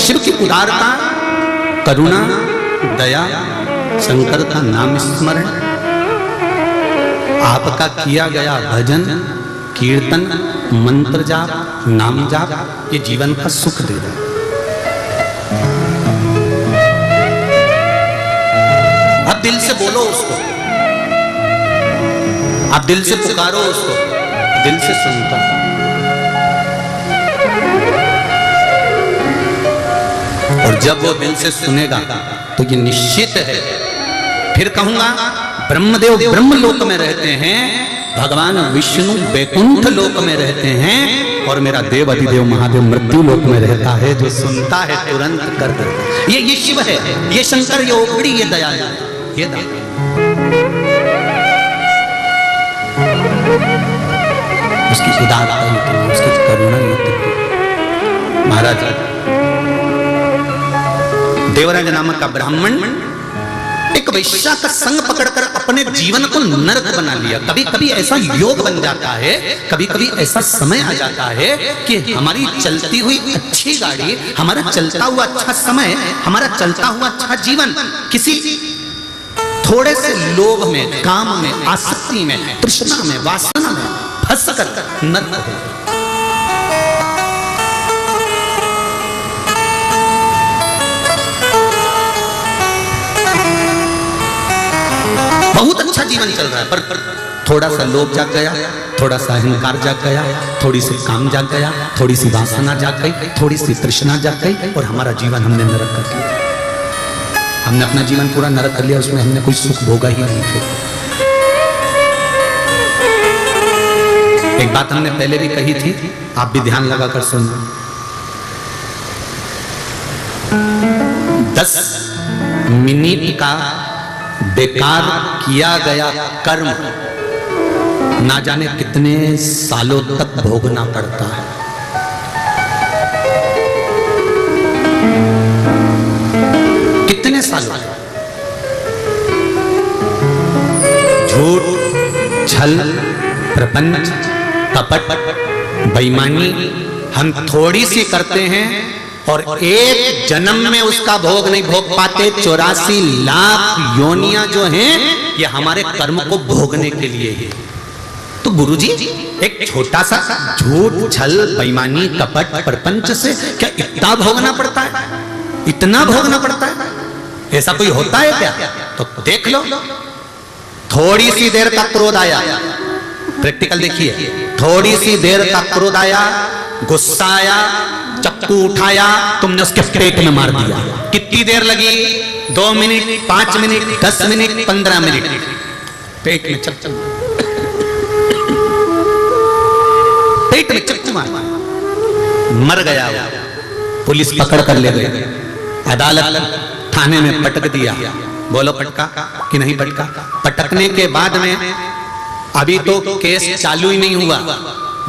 शिव की उदारता, करुणा, दया, शंकर का नाम स्मरण, आपका किया गया भजन, कीर्तन, मंत्र जाप, नाम जाप, ये जीवन का सुख दे रहा है। अब दिल से बोलो उसको, आप दिल से पुकारो उसको, दिल से सुनता है। और जब वो दिल से सुनेगा तो ये निश्चित है, फिर कहूंगा ब्रह्मदेव ब्रह्मलोक में रहते हैं, भगवान विष्णु वैकुंठ लोक में रहते हैं, और मेरा देव अधिदेव महादेव मृत्यु लोक में रहता है, जो सुनता है तुरंत कर देता है। ये शिव है, ये शंकर, ये ओगड़ी, ये दया, ये दया। उसकी उदारता इतनी, उसकी करुणा इतनी। महाराज देवराज नामक का ब्राह्मण एक वैश्या का संग पकड़कर अपने जीवन को नरक बना लिया। कभी कभी ऐसा योग बन जाता है, कभी कभी ऐसा समय आ जाता है कि हमारी चलती हुई अच्छी गाड़ी, हमारा चलता हुआ अच्छा समय, हमारा चलता हुआ अच्छा जीवन किसी थोड़े से लोभ में, काम में, आसक्ति में, तृष्णा में, वासना में फंस कर नरक हो। बहुत अच्छा जीवन चल रहा है, पर थोड़ा सा लोभ जाग गया, थोड़ा सा अहंकार जाग गया, थोड़ी सी काम जाग गया, थोड़ी सी वासना जाग गई, थोड़ी सी तृष्णा जाग गई और हमारा जीवन हमने नरक कर दिया। हमने अपना जीवन पूरा नरक कर लिया, उसमें हमने कोई सुख भोगा ही नहीं थे। एक बात हमने पहले भी कही थी, आप भी ध्यान लगाकर सुनना। 10 मिनट का बेकार किया गया कर्म ना जाने कितने सालों तक भोगना पड़ता है। कितने सालों? झूठ, छल, प्रपंच, कपट, बेईमानी हम थोड़ी सी करते हैं और एक जन्म में उसका भोग नहीं भोग पाते। 84 लाख योनियां जो हैं ये हमारे कर्म को भोगने के लिए है। तो गुरुजी एक छोटा सा झूठ, छल, बेईमानी, कपट, प्रपंच से क्या इतना भोगना पड़ता है? इतना भोगना पड़ता है? ऐसा कोई होता है क्या? तो देख लो, थोड़ी सी देर का क्रोध आया, प्रैक्टिकल देखिए, थोड़ी सी देर का क्रोध आया, गुस्सा आया, चक्कू उठाया, तुमने उसके पेट में मार दिया। कितनी देर लगी? 2 मिनट, 5 मिनट, 10 मिनट, 15 मिनट, पेट में चक्कू, पेट में चक्कू मार, मर गया वो। पुलिस पकड़ कर ले गई, अदालत थाने में पटक दिया। बोलो पटका कि नहीं पटका? पटकने के बाद में अभी तो केस चालू ही नहीं हुआ।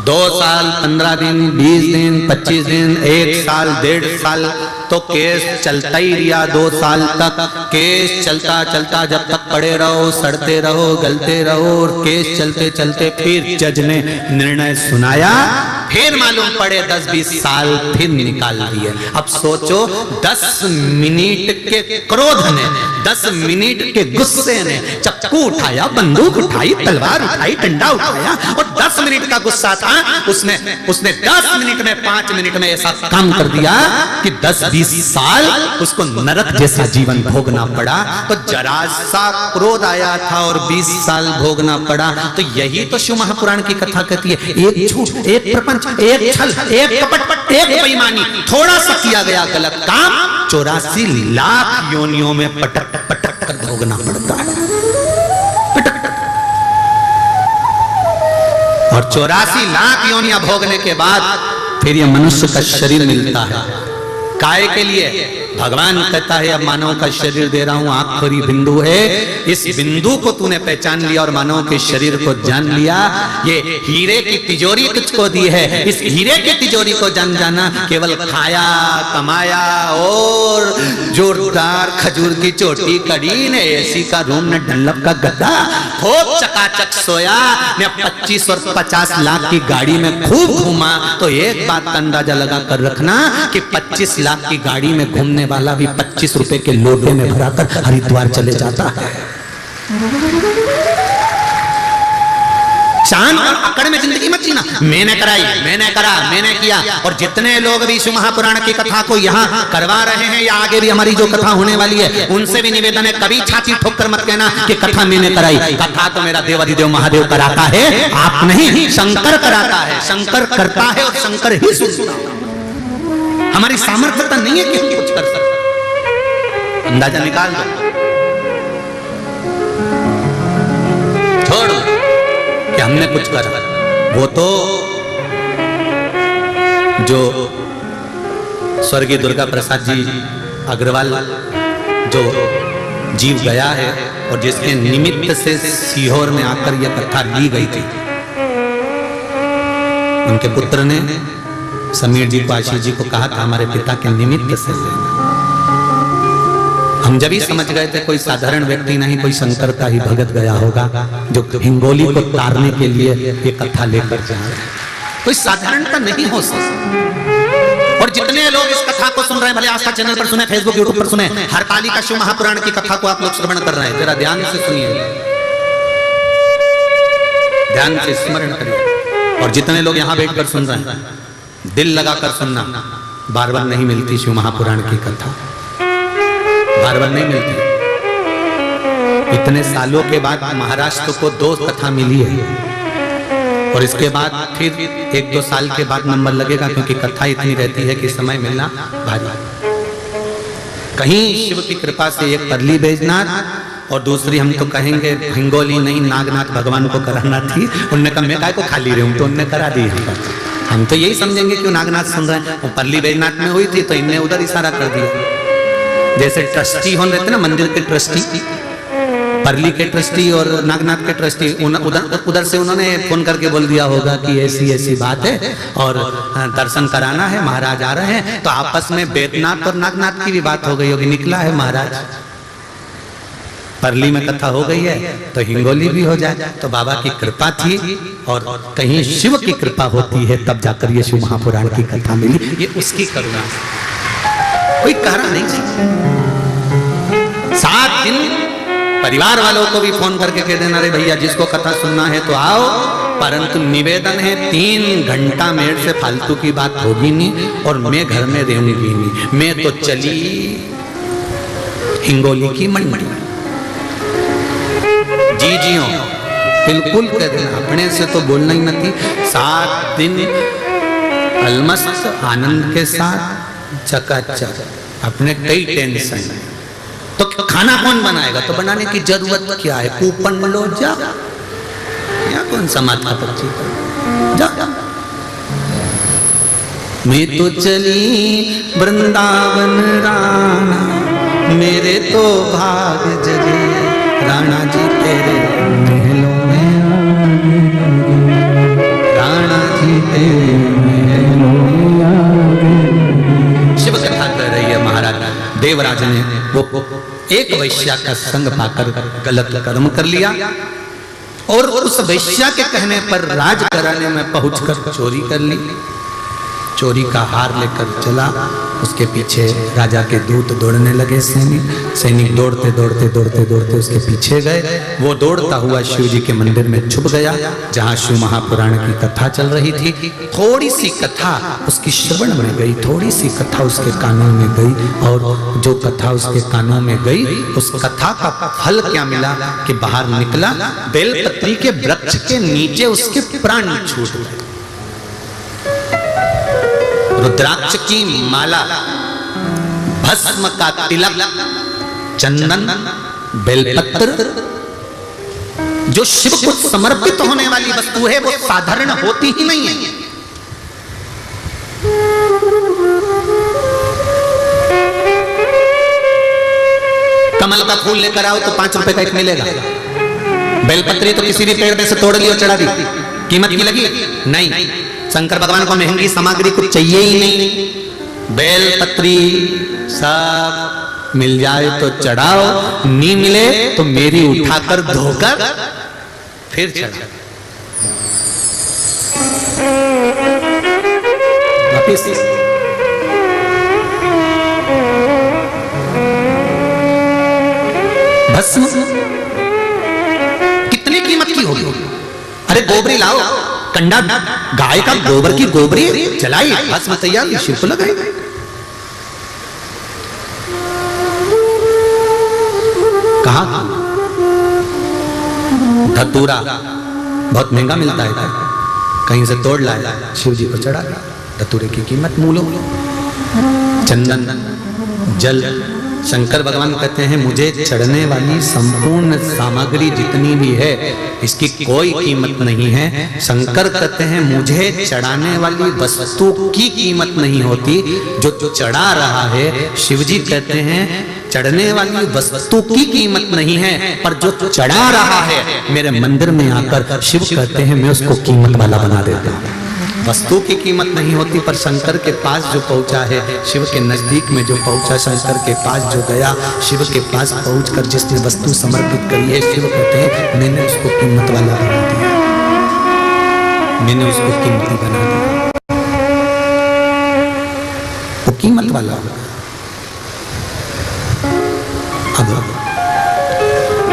2 साल, 15 दिन, 20 दिन, 25 दिन, 1 साल, 1.5 साल तो केस चलता ही रहा। 2 साल तक केस चलता चलता जब तक पड़े रहो, सड़ते रहो, गलते रहो, और केस चलते चलते फिर जज ने निर्णय सुनाया, फिर मालूम पड़े 10-20 साल फिर निकाल दिए। अब सोचो 10 मिनट के क्रोध ने, 10 मिनट के गुस्से ने चक्कू उठाया, बंदूक उठाई, तलवार उठाई, डंडा उठाया और 10 मिनट का गुस्सा था, उसने 10 मिनट में, 5 मिनट में ऐसा काम कर दिया कि 10-20 साल उसको नरक जैसा जीवन भोगना पड़ा। तो जरा सा क्रोध आया था और 20 साल भोगना पड़ा। तो यही तो शिव महापुराण की कथा कहती है, एक झूठ, एक प्रपंच, एक छल, एक कपट, एक बेईमानी, थोड़ा सा किया गया गलत काम 84 लाख योनियों में पटक पटक कर भोगना पड़ता है। और 84 लाख योनियां भोगने के बाद फिर ये मनुष्य का शरीर मिलता है। काय के लिए? भगवान कहता है अब मानव का शरीर दे रहा हूं, आखिरी बिंदु है, इस बिंदु को तूने पहचान लिया और मानव के शरीर को जान लिया। ये हीरे की तिजोरी तुझको दी है, इस हीरे की तिजोरी को जान जाना। केवल खाया, कमाया और जोरदार खजूर की चोटी कड़ी ने, एसी का रूम ने, डल्लब का गद्दा, खूब चकाचक सोया ने, 25 और 50 लाख की गाड़ी में खूब घूमा। तो एक बात का अंदाजा लगा कर रखना कि 25 लाख की गाड़ी में घूमने वाला भी 25 रुपए के लोटे में भराकर हरिद्वार चले जाता है। चांद और अकड़ में जिंदगी मत जीना, मैंने कराई, मैंने करा, मैंने किया। और जितने लोग भी शिव महापुराण की कथा को यहाँ करवा रहे हैं या आगे भी हमारी जो कथा होने वाली है, उनसे भी निवेदन है, कभी छाती ठोक कर मत कहना कि कथा मैंने कराई। कथा तो मेरा देवाधिदेव महादेव कराता है, आप नहीं, शंकर कराता है। शंकर करता है और शंकर ही सुनता है। हमारी सामर्थ्यता नहीं है कि हम कुछ कर सकते। अंदाजा निकाल दो, छोड़ दो कि हमने कुछ करा। वो तो जो स्वर्गीय दुर्गा प्रसाद जी अग्रवाल जो जीव गया है और जिसके निमित्त से सीहोर में आकर यह कथा ली गई थी, उनके पुत्र ने समीर जी को, आशीष जी को कहा था हमारे पिता के निमित्त से लेना। हम जब ही समझ गए थे कोई साधारण व्यक्ति नहीं, कोई शंकर का ही भगत गया होगा जो हिंगोली को तारने के लिए ये कथा लेकर जा रहा है। कोई साधारणता नहीं हो सकती। और जितने लोग इस कथा को सुन रहे हैं, भले आस्था चैनल पर सुने, फेसबुक यूट्यूब पर सुने, हरतालिका शिव महापुराण की कथा को आप लोग श्रवण कर रहे हैं, जरा ध्यान से सुनिए, ध्यान से स्मरण करिए। और जितने लोग यहाँ बैठकर सुन रहे हैं, दिल लगाकर सुनना, बार बार नहीं मिलती शिव महापुराण की कथा, बार बार नहीं मिलती। इतने सालों के बाद महाराष्ट्र को 2 कथा मिली है, और इसके बाद फिर 1-2 साल के बाद नंबर लगेगा, क्योंकि कथा इतनी रहती है कि समय मिलना भारी। कहीं शिव की कृपा से एक परली बैजनाथ और दूसरी हम तो कहेंगे हिंगोली नहीं, नागनाथ भगवान को कराना थी। उनने कहा मैं काय को खाली रही हूँ, तो उनने करा दी। हम तो यही समझेंगे कि नागनाथ सुन रहे हैं। वो परली बैजनाथ में हुई थी तो इनने उधर इशारा कर दिया। जैसे ट्रस्टी होने रहते ना, मंदिर के ट्रस्टी, परली के ट्रस्टी और नागनाथ के ट्रस्टी, उधर से उन्होंने फोन करके बोल दिया होगा कि ऐसी ऐसी बात है और दर्शन कराना है, महाराज आ रहे हैं। तो आपस में बैजनाथ और नागनाथ की भी बात हो गई होगी, निकला है महाराज, परली में कथा हो गई है तो हिंगोली भी हो जाए। तो बाबा की कृपा थी, और कहीं शिव की कृपा होती है तब जाकर ये शिव महापुराण की कथा मिली। ये उसकी करुणा, कोई कारण नहीं। 7 दिन परिवार वालों को भी फोन करके कह देना, रे भैया जिसको कथा सुनना है तो आओ, परंतु निवेदन है 3 घंटा मेरे से फालतू की बात होगी नहीं, और मैं घर में रहूंगी नहीं, मैं तो चली हिंगोली की मंडी। जी हो, बिल्कुल कह देना, अपने से तो बोलना ही नहीं। 7 दिन अलमस्त आनंद के साथ चकाचक, अपने कई टेंशन। तो खाना कौन बनाएगा? तो बनाने की जरूरत क्या है, कूपन लो जा, या कौन सा माथा पच्ची जा। मैं तो चली वृंदावन राणा, मेरे तो भाग जगे राणा जी तेरे महलों में, राणा जी तेरे महलों में। शिव कथा कर रही है महाराज। देवराज ने वो एक वैश्या का संग पाकर गलत कर्म कर लिया, और उस वैश्या के कहने पर राज कराने में पहुंचकर चोरी कर ली। चोरी का हार लेकर चला, उसके पीछे राजा के दूत दौड़ने लगे। सैनिक दौड़ते दौड़ते दौड़ते दौड़ते उसके पीछे गए। वो दौड़ता हुआ शिव जी के मंदिर में छुप गया, जहाँ शिव महापुराण की कथा चल रही थी। थोड़ी सी कथा उसकी श्रवण में गई, थोड़ी सी कथा उसके कानों में गई, और जो कथा उसके कानों में गई, उस कथा का फल क्या मिला कि बाहर निकला, बेलपत्री के वृक्ष के नीचे उसके प्राण छूट गए। रुद्राक्ष की माला, भस्म का तिलक, चंदन, बेलपत्र, जो शिव को समर्पित होने वाली वस्तु है, वो साधारण होती ही नहीं है। कमल का फूल लेकर आओ तो 5 रुपए का एक मिलेगा। बेलपत्री तो किसी भी पेड़ में से तोड़ ली और चढ़ा दी, कीमत की लगी नहीं। शंकर भगवान को महंगी सामग्री कुछ चाहिए ही नहीं। बेलपत्री सब मिल जाए तो चढ़ाओ, नहीं मिले तो मेरी उठाकर धोकर फिर चढ़ाओ। वापिस भस्म कितनी कीमत की होगी? अरे गोबरी लाओ, कंडा गाय का गोबर की गोबरी जलाई, भस्म तैयार, शिव को लगाई। कहा धतूरा बहुत महंगा मिलता है, कहीं से तोड़ लाया, शिव जी को चढ़ा। धतूरे की कीमत मूलो। चंदन, जल, शंकर भगवान कहते हैं मुझे चढ़ने वाली संपूर्ण सामग्री जितनी भी है इसकी कोई कीमत नहीं है। शंकर कहते हैं मुझे चढ़ाने वाली वस्तु की कीमत नहीं होती, जो चढ़ा रहा है। शिव जी कहते हैं चढ़ने वाली वस्तु की कीमत नहीं है, पर जो चढ़ा रहा है मेरे मंदिर में आकर शिव कहते हैं मैं उसको कीमत वाला बना देता हूं। वस्तु की कीमत नहीं होती, पर शंकर के पास जो पहुंचा है, शिव के नजदीक में जो पहुंचा, शंकर के पास जो गया, शिव के पास पहुंचकर जिसने वस्तु समर्पित करी है, शिव कहते हैं मैंने उसको कीमत वाला बना दिया, मैंने उसको कीमती बना दिया, वो कीमत वाला होगा। अब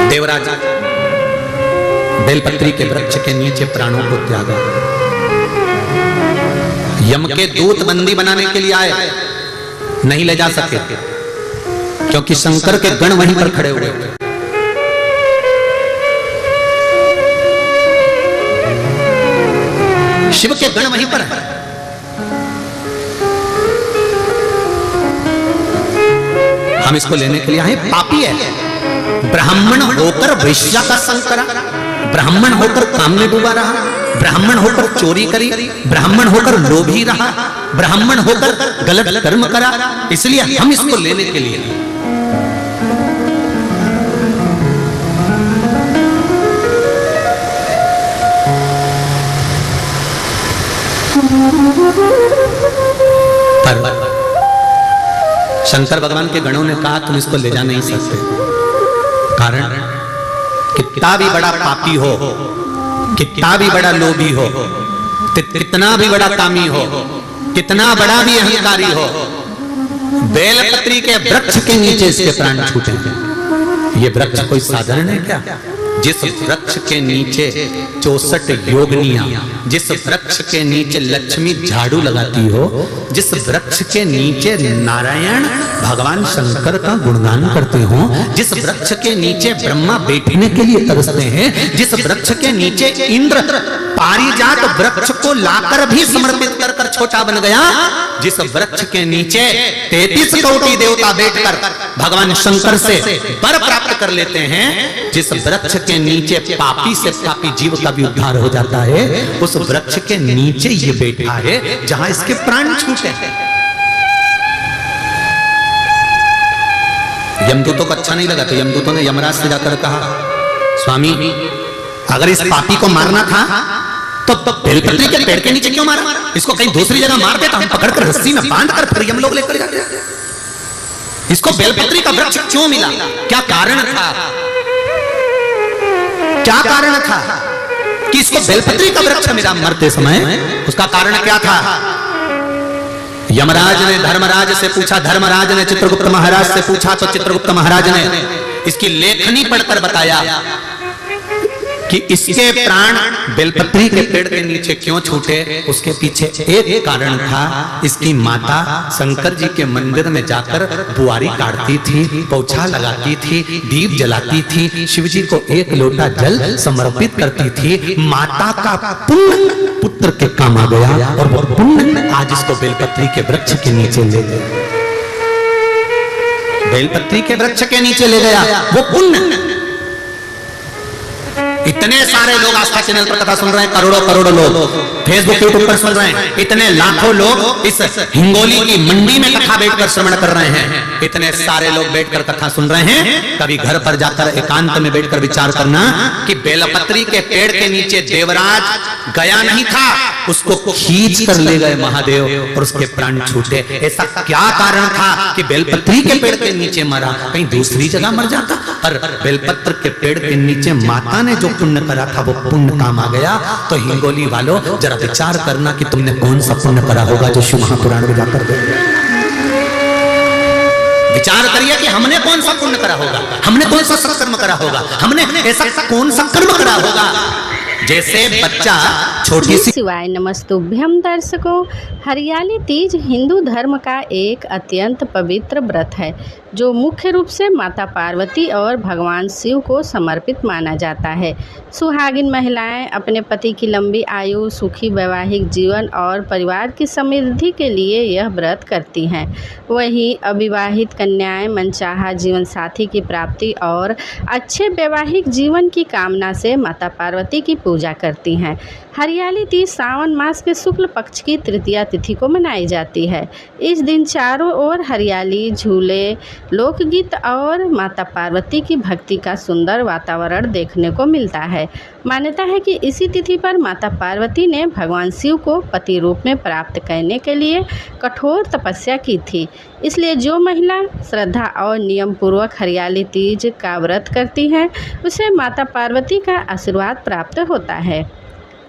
देवराज बेलपत्री के वृक्ष के नीचे प्राणों को त्यागा। यम के दूत बंदी बनाने के लिए आए, नहीं ले जा सके क्योंकि शंकर के गण वहीं पर खड़े हुए थे। शिव के गण वहीं पर है। हम इसको लेने के लिए आए, पापी है, ब्राह्मण होकर वैश्या का संग करा, ब्राह्मण होकर काम में डूबा रहा, ब्राह्मण होकर चोरी करी, ब्राह्मण होकर लोभी रहा, ब्राह्मण होकर गलत कर्म करा, इसलिए हम इसको लेने के लिए। पर शंकर भगवान के गणों ने कहा तुम इसको ले जा नहीं सकते, कारण कितना भी बड़ा पापी हो, कितना भी बड़ा लोभी हो, कितना भी बड़ा कामी हो, कितना बड़ा भी अहंकारी हो, बेलपत्री के वृक्ष के नीचे इसके प्राण छूटेंगे। ये वृक्ष कोई साधारण है क्या? जिस वृक्ष के नीचे 64 योगनियां, जिस वृक्ष के नीचे लक्ष्मी झाड़ू लगाती हो, जिस वृक्ष के नीचे नारायण भगवान शंकर का गुणगान करते हो, जिस वृक्ष के नीचे ब्रह्मा बैठने के लिए तरसते हैं, जिस वृक्ष के नीचे इंद्र पारिजात वृक्ष को लाकर भी समर्पित कर कर छोटा बन गया, जिस वृक्ष के नीचे 33 कोटि देवता बैठकर भगवान शंकर से वर प्राप्त कर लेते हैं, जिस वृक्ष के नीचे पापी से पापी जीव का भी उद्धार हो जाता है, उस वृक्ष के नीचे ये बैठा है जहां इसके प्राण छूटे हैं। यमदूतों को अच्छा नहीं लगा तो यमदूतों ने यमराज से जाकर कहा, स्वामी अगर इस पापी को मारना था तो बेलपत्री के पेड़ के नीचे क्यों मारा? इसको कहीं दूसरी जगह मार दे तो हम पकड़कर रस्सी में बांधकर फिर यम लोग लेकर जाते। इसको बेलपत्री का वृक्ष क्यों मिला? क्या कारण था? क्या कारण था कि इसको बेलपत्री का वृक्ष मिला मरते समय? उसका कारण क्या था? यमराज ने धर्मराज से पूछा, धर्मराज ने चित्रगुप्त महाराज से पूछा, तो चित्रगुप्त महाराज ने इसकी लेखनी पढ़कर बताया कि इसके प्राण बेलपत्री के पेड़ के नीचे क्यों छूटे। उसके पीछे एक कारण था, इसकी माता शंकर जी के मंदिर में जाकर बुआरी काटती थी, पोछा लगाती थी, दीप जलाती थी, शिव जी को एक लोटा जल समर्पित करती थी। माता का पुण्य पुत्र के काम आ गया और वो पुण्य आज इसको बेलपत्री के वृक्ष के नीचे ले गया, बेलपत्री के वृक्ष के नीचे ले गया वो पुण्य। इतने सारे लोग आस्था चैनल पर कथा सुन रहे हैं, करोड़ों करोड़ों लोग फेसबुक यूट्यूब पर सुन रहे हैं, इतने लाखों लोग इस हिंगोली की मंडी में कथा बैठकर श्रवण कर रहे हैं, इतने सारे लोग बैठकर कथा सुन रहे हैं। कभी घर पर जाकर एकांत में बैठकर विचार करना कि बेलपत्री के पेड़ के नीचे देवराज गया नहीं था, उसको खींच कर ले गए महादेव और उसके प्राण छूटे। ऐसा क्या कारण था कि बेलपत्री के पेड़ के नीचे मरा? कहीं दूसरी जगह मर जाता। और बेलपत्र के पेड़ के नीचे माता ने जो पुण्य करा था वो पुण्य काम आ गया। तो हिंगोली वालों जरा विचार करना कि तुमने कौन सा पुण्य करा होगा जो शिव महापुराण में जाकर विचार करिए कि हमने कौन सा पुण्य करा होगा, हमने कौन सा सत्कर्म करा होगा, हमने ऐसा कौन सा कर्म करा होगा। जैसे बच्चा छोटी सी। शिवाय नमस्तुभ्यम दर्शकों, हरियाली तीज हिंदू धर्म का एक अत्यंत पवित्र व्रत है जो मुख्य रूप से माता पार्वती और भगवान शिव को समर्पित माना जाता है। सुहागिन महिलाएं अपने पति की लंबी आयु, सुखी वैवाहिक जीवन और परिवार की समृद्धि के लिए यह व्रत करती हैं। वहीं अविवाहित कन्याएं मनचाहा जीवन साथी की प्राप्ति और अच्छे वैवाहिक जीवन की कामना से माता पार्वती की पूजा करती हैं। हरियाली तीज सावन मास के शुक्ल पक्ष की तृतीया तिथि को मनाई जाती है। इस दिन चारों ओर हरियाली, झूले, लोकगीत और माता पार्वती की भक्ति का सुंदर वातावरण देखने को मिलता है। मान्यता है कि इसी तिथि पर माता पार्वती ने भगवान शिव को पति रूप में प्राप्त करने के लिए कठोर तपस्या की थी। इसलिए जो महिला श्रद्धा और नियम पूर्वक हरियाली तीज का व्रत करती हैं, उसे माता पार्वती का आशीर्वाद प्राप्त होता है।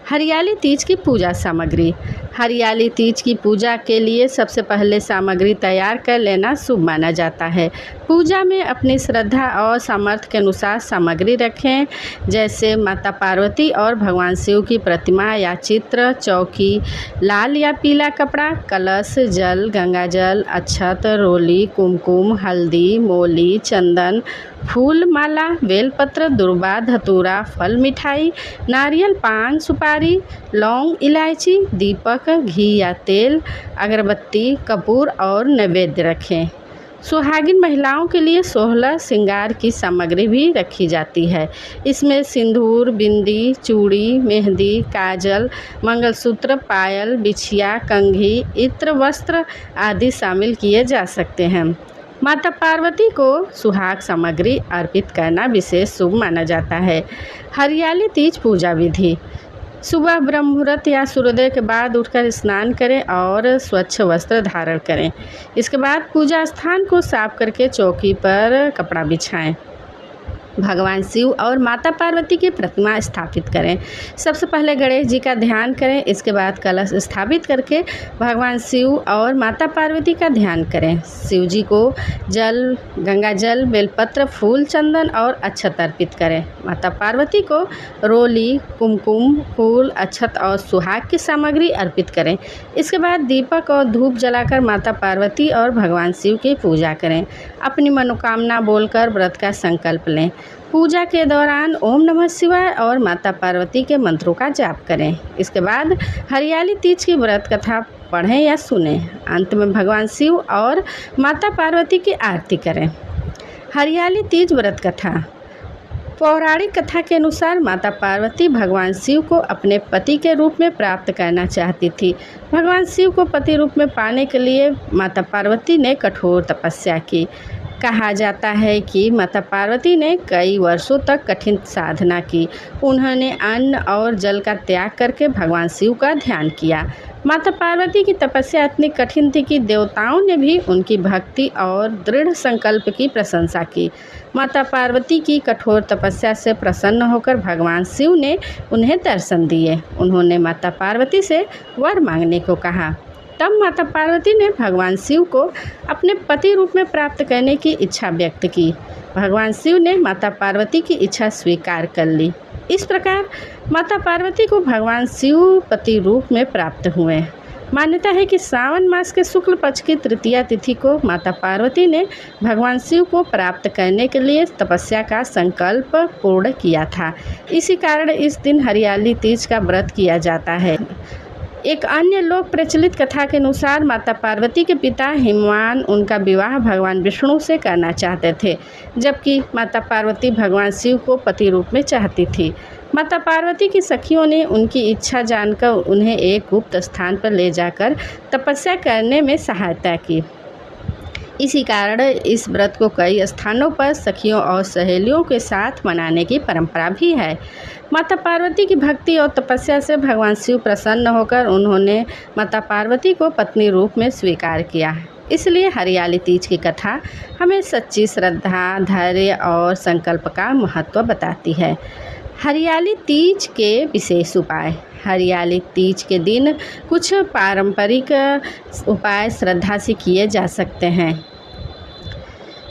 हरियाली तीज की पूजा सामग्री। हरियाली तीज की पूजा के लिए सबसे पहले सामग्री तैयार कर लेना शुभ माना जाता है। पूजा में अपनी श्रद्धा और सामर्थ्य के अनुसार सामग्री रखें, जैसे माता पार्वती और भगवान शिव की प्रतिमा या चित्र, चौकी, लाल या पीला कपड़ा, कलश, जल, गंगा जल, अक्षत, रोली, कुमकुम, हल्दी, मोली, चंदन, फूल माला, बेलपत्र, दुर्वा, धतूरा, फल, मिठाई, नारियल, पान, सुपारी, लौंग, इलायची, दीपक, घी या तेल, अगरबत्ती, कपूर और नैवेद्य रखें। सुहागिन महिलाओं के लिए 16 श्रृंगार की सामग्री भी रखी जाती है। इसमें सिंदूर, बिंदी, चूड़ी, मेहंदी, काजल, मंगलसूत्र, पायल, बिछिया, कंघी, इत्र, वस्त्र आदि शामिल किए जा सकते हैं। माता पार्वती को सुहाग सामग्री अर्पित करना विशेष शुभ माना जाता है। हरियाली तीज पूजा विधि। सुबह ब्रह्म मुहूर्त या सूर्योदय के बाद उठकर स्नान करें और स्वच्छ वस्त्र धारण करें। इसके बाद पूजा स्थान को साफ करके चौकी पर कपड़ा बिछाएं। भगवान शिव और माता पार्वती की प्रतिमा स्थापित करें। सबसे पहले गणेश जी का ध्यान करें। इसके बाद कलश स्थापित करके भगवान शिव और माता पार्वती का ध्यान करें। शिव जी को जल, गंगा जल, बेलपत्र, फूल, चंदन और अक्षत अर्पित करें। माता पार्वती को रोली, कुमकुम, फूल, अक्षत और सुहाग की सामग्री अर्पित करें। इसके बाद दीपक और धूप जलाकर माता पार्वती और भगवान शिव की पूजा करें। अपनी मनोकामना बोलकर व्रत का संकल्प लें। पूजा के दौरान ओम नमः शिवाय और माता पार्वती के मंत्रों का जाप करें। इसके बाद हरियाली तीज की व्रत कथा पढ़ें या सुनें। अंत में भगवान शिव और माता पार्वती की आरती करें। हरियाली तीज व्रत कथा। पौराणिक कथा के अनुसार माता पार्वती भगवान शिव को अपने पति के रूप में प्राप्त करना चाहती थी। भगवान शिव को पति रूप में पाने के लिए माता पार्वती ने कठोर तपस्या की। कहा जाता है कि माता पार्वती ने कई वर्षों तक कठिन साधना की। उन्होंने अन्न और जल का त्याग करके भगवान शिव का ध्यान किया। माता पार्वती की तपस्या इतनी कठिन थी कि देवताओं ने भी उनकी भक्ति और दृढ़ संकल्प की प्रशंसा की। माता पार्वती की कठोर तपस्या से प्रसन्न होकर भगवान शिव ने उन्हें दर्शन दिए। उन्होंने माता पार्वती से वर मांगने को कहा। तब माता पार्वती ने भगवान शिव को अपने पति रूप में प्राप्त करने की इच्छा व्यक्त की। भगवान शिव ने माता पार्वती की इच्छा स्वीकार कर ली। इस प्रकार माता पार्वती को भगवान शिव पति रूप में प्राप्त हुए। मान्यता है कि सावन मास के शुक्ल पक्ष की तृतीया तिथि को माता पार्वती ने भगवान शिव को प्राप्त करने के लिए तपस्या का संकल्प पूर्ण किया था। इसी कारण इस दिन हरियाली तीज का व्रत किया जाता है। एक अन्य लोक प्रचलित कथा के अनुसार माता पार्वती के पिता हिमवान उनका विवाह भगवान विष्णु से करना चाहते थे, जबकि माता पार्वती भगवान शिव को पति रूप में चाहती थी। माता पार्वती की सखियों ने उनकी इच्छा जानकर उन्हें एक गुप्त स्थान पर ले जाकर तपस्या करने में सहायता की। इसी कारण इस व्रत को कई स्थानों पर सखियों और सहेलियों के साथ मनाने की परंपरा भी है। माता पार्वती की भक्ति और तपस्या से भगवान शिव प्रसन्न होकर उन्होंने माता पार्वती को पत्नी रूप में स्वीकार किया। इसलिए हरियाली तीज की कथा हमें सच्ची श्रद्धा, धैर्य और संकल्प का महत्व बताती है। हरियाली तीज के विशेष उपाय। हरियाली तीज के दिन कुछ पारंपरिक उपाय श्रद्धा से किए जा सकते हैं,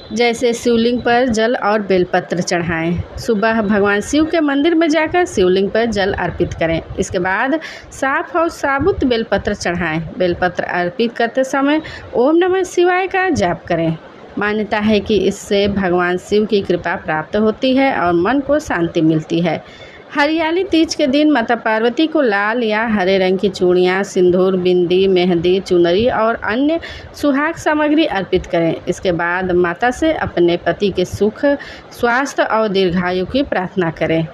जैसे शिवलिंग पर जल और बेलपत्र चढ़ाएं। सुबह भगवान शिव के मंदिर में जाकर शिवलिंग पर जल अर्पित करें। इसके बाद साफ और साबुत बेलपत्र चढ़ाएं। बेलपत्र अर्पित करते समय ओम नमः शिवाय का जाप करें। मान्यता है कि इससे भगवान शिव की कृपा प्राप्त होती है और मन को शांति मिलती है। हरियाली तीज के दिन माता पार्वती को लाल या हरे रंग की चूड़ियाँ, सिंदूर, बिंदी, मेहंदी, चुनरी और अन्य सुहाग सामग्री अर्पित करें। इसके बाद माता से अपने पति के सुख, स्वास्थ्य और दीर्घायु की प्रार्थना करें।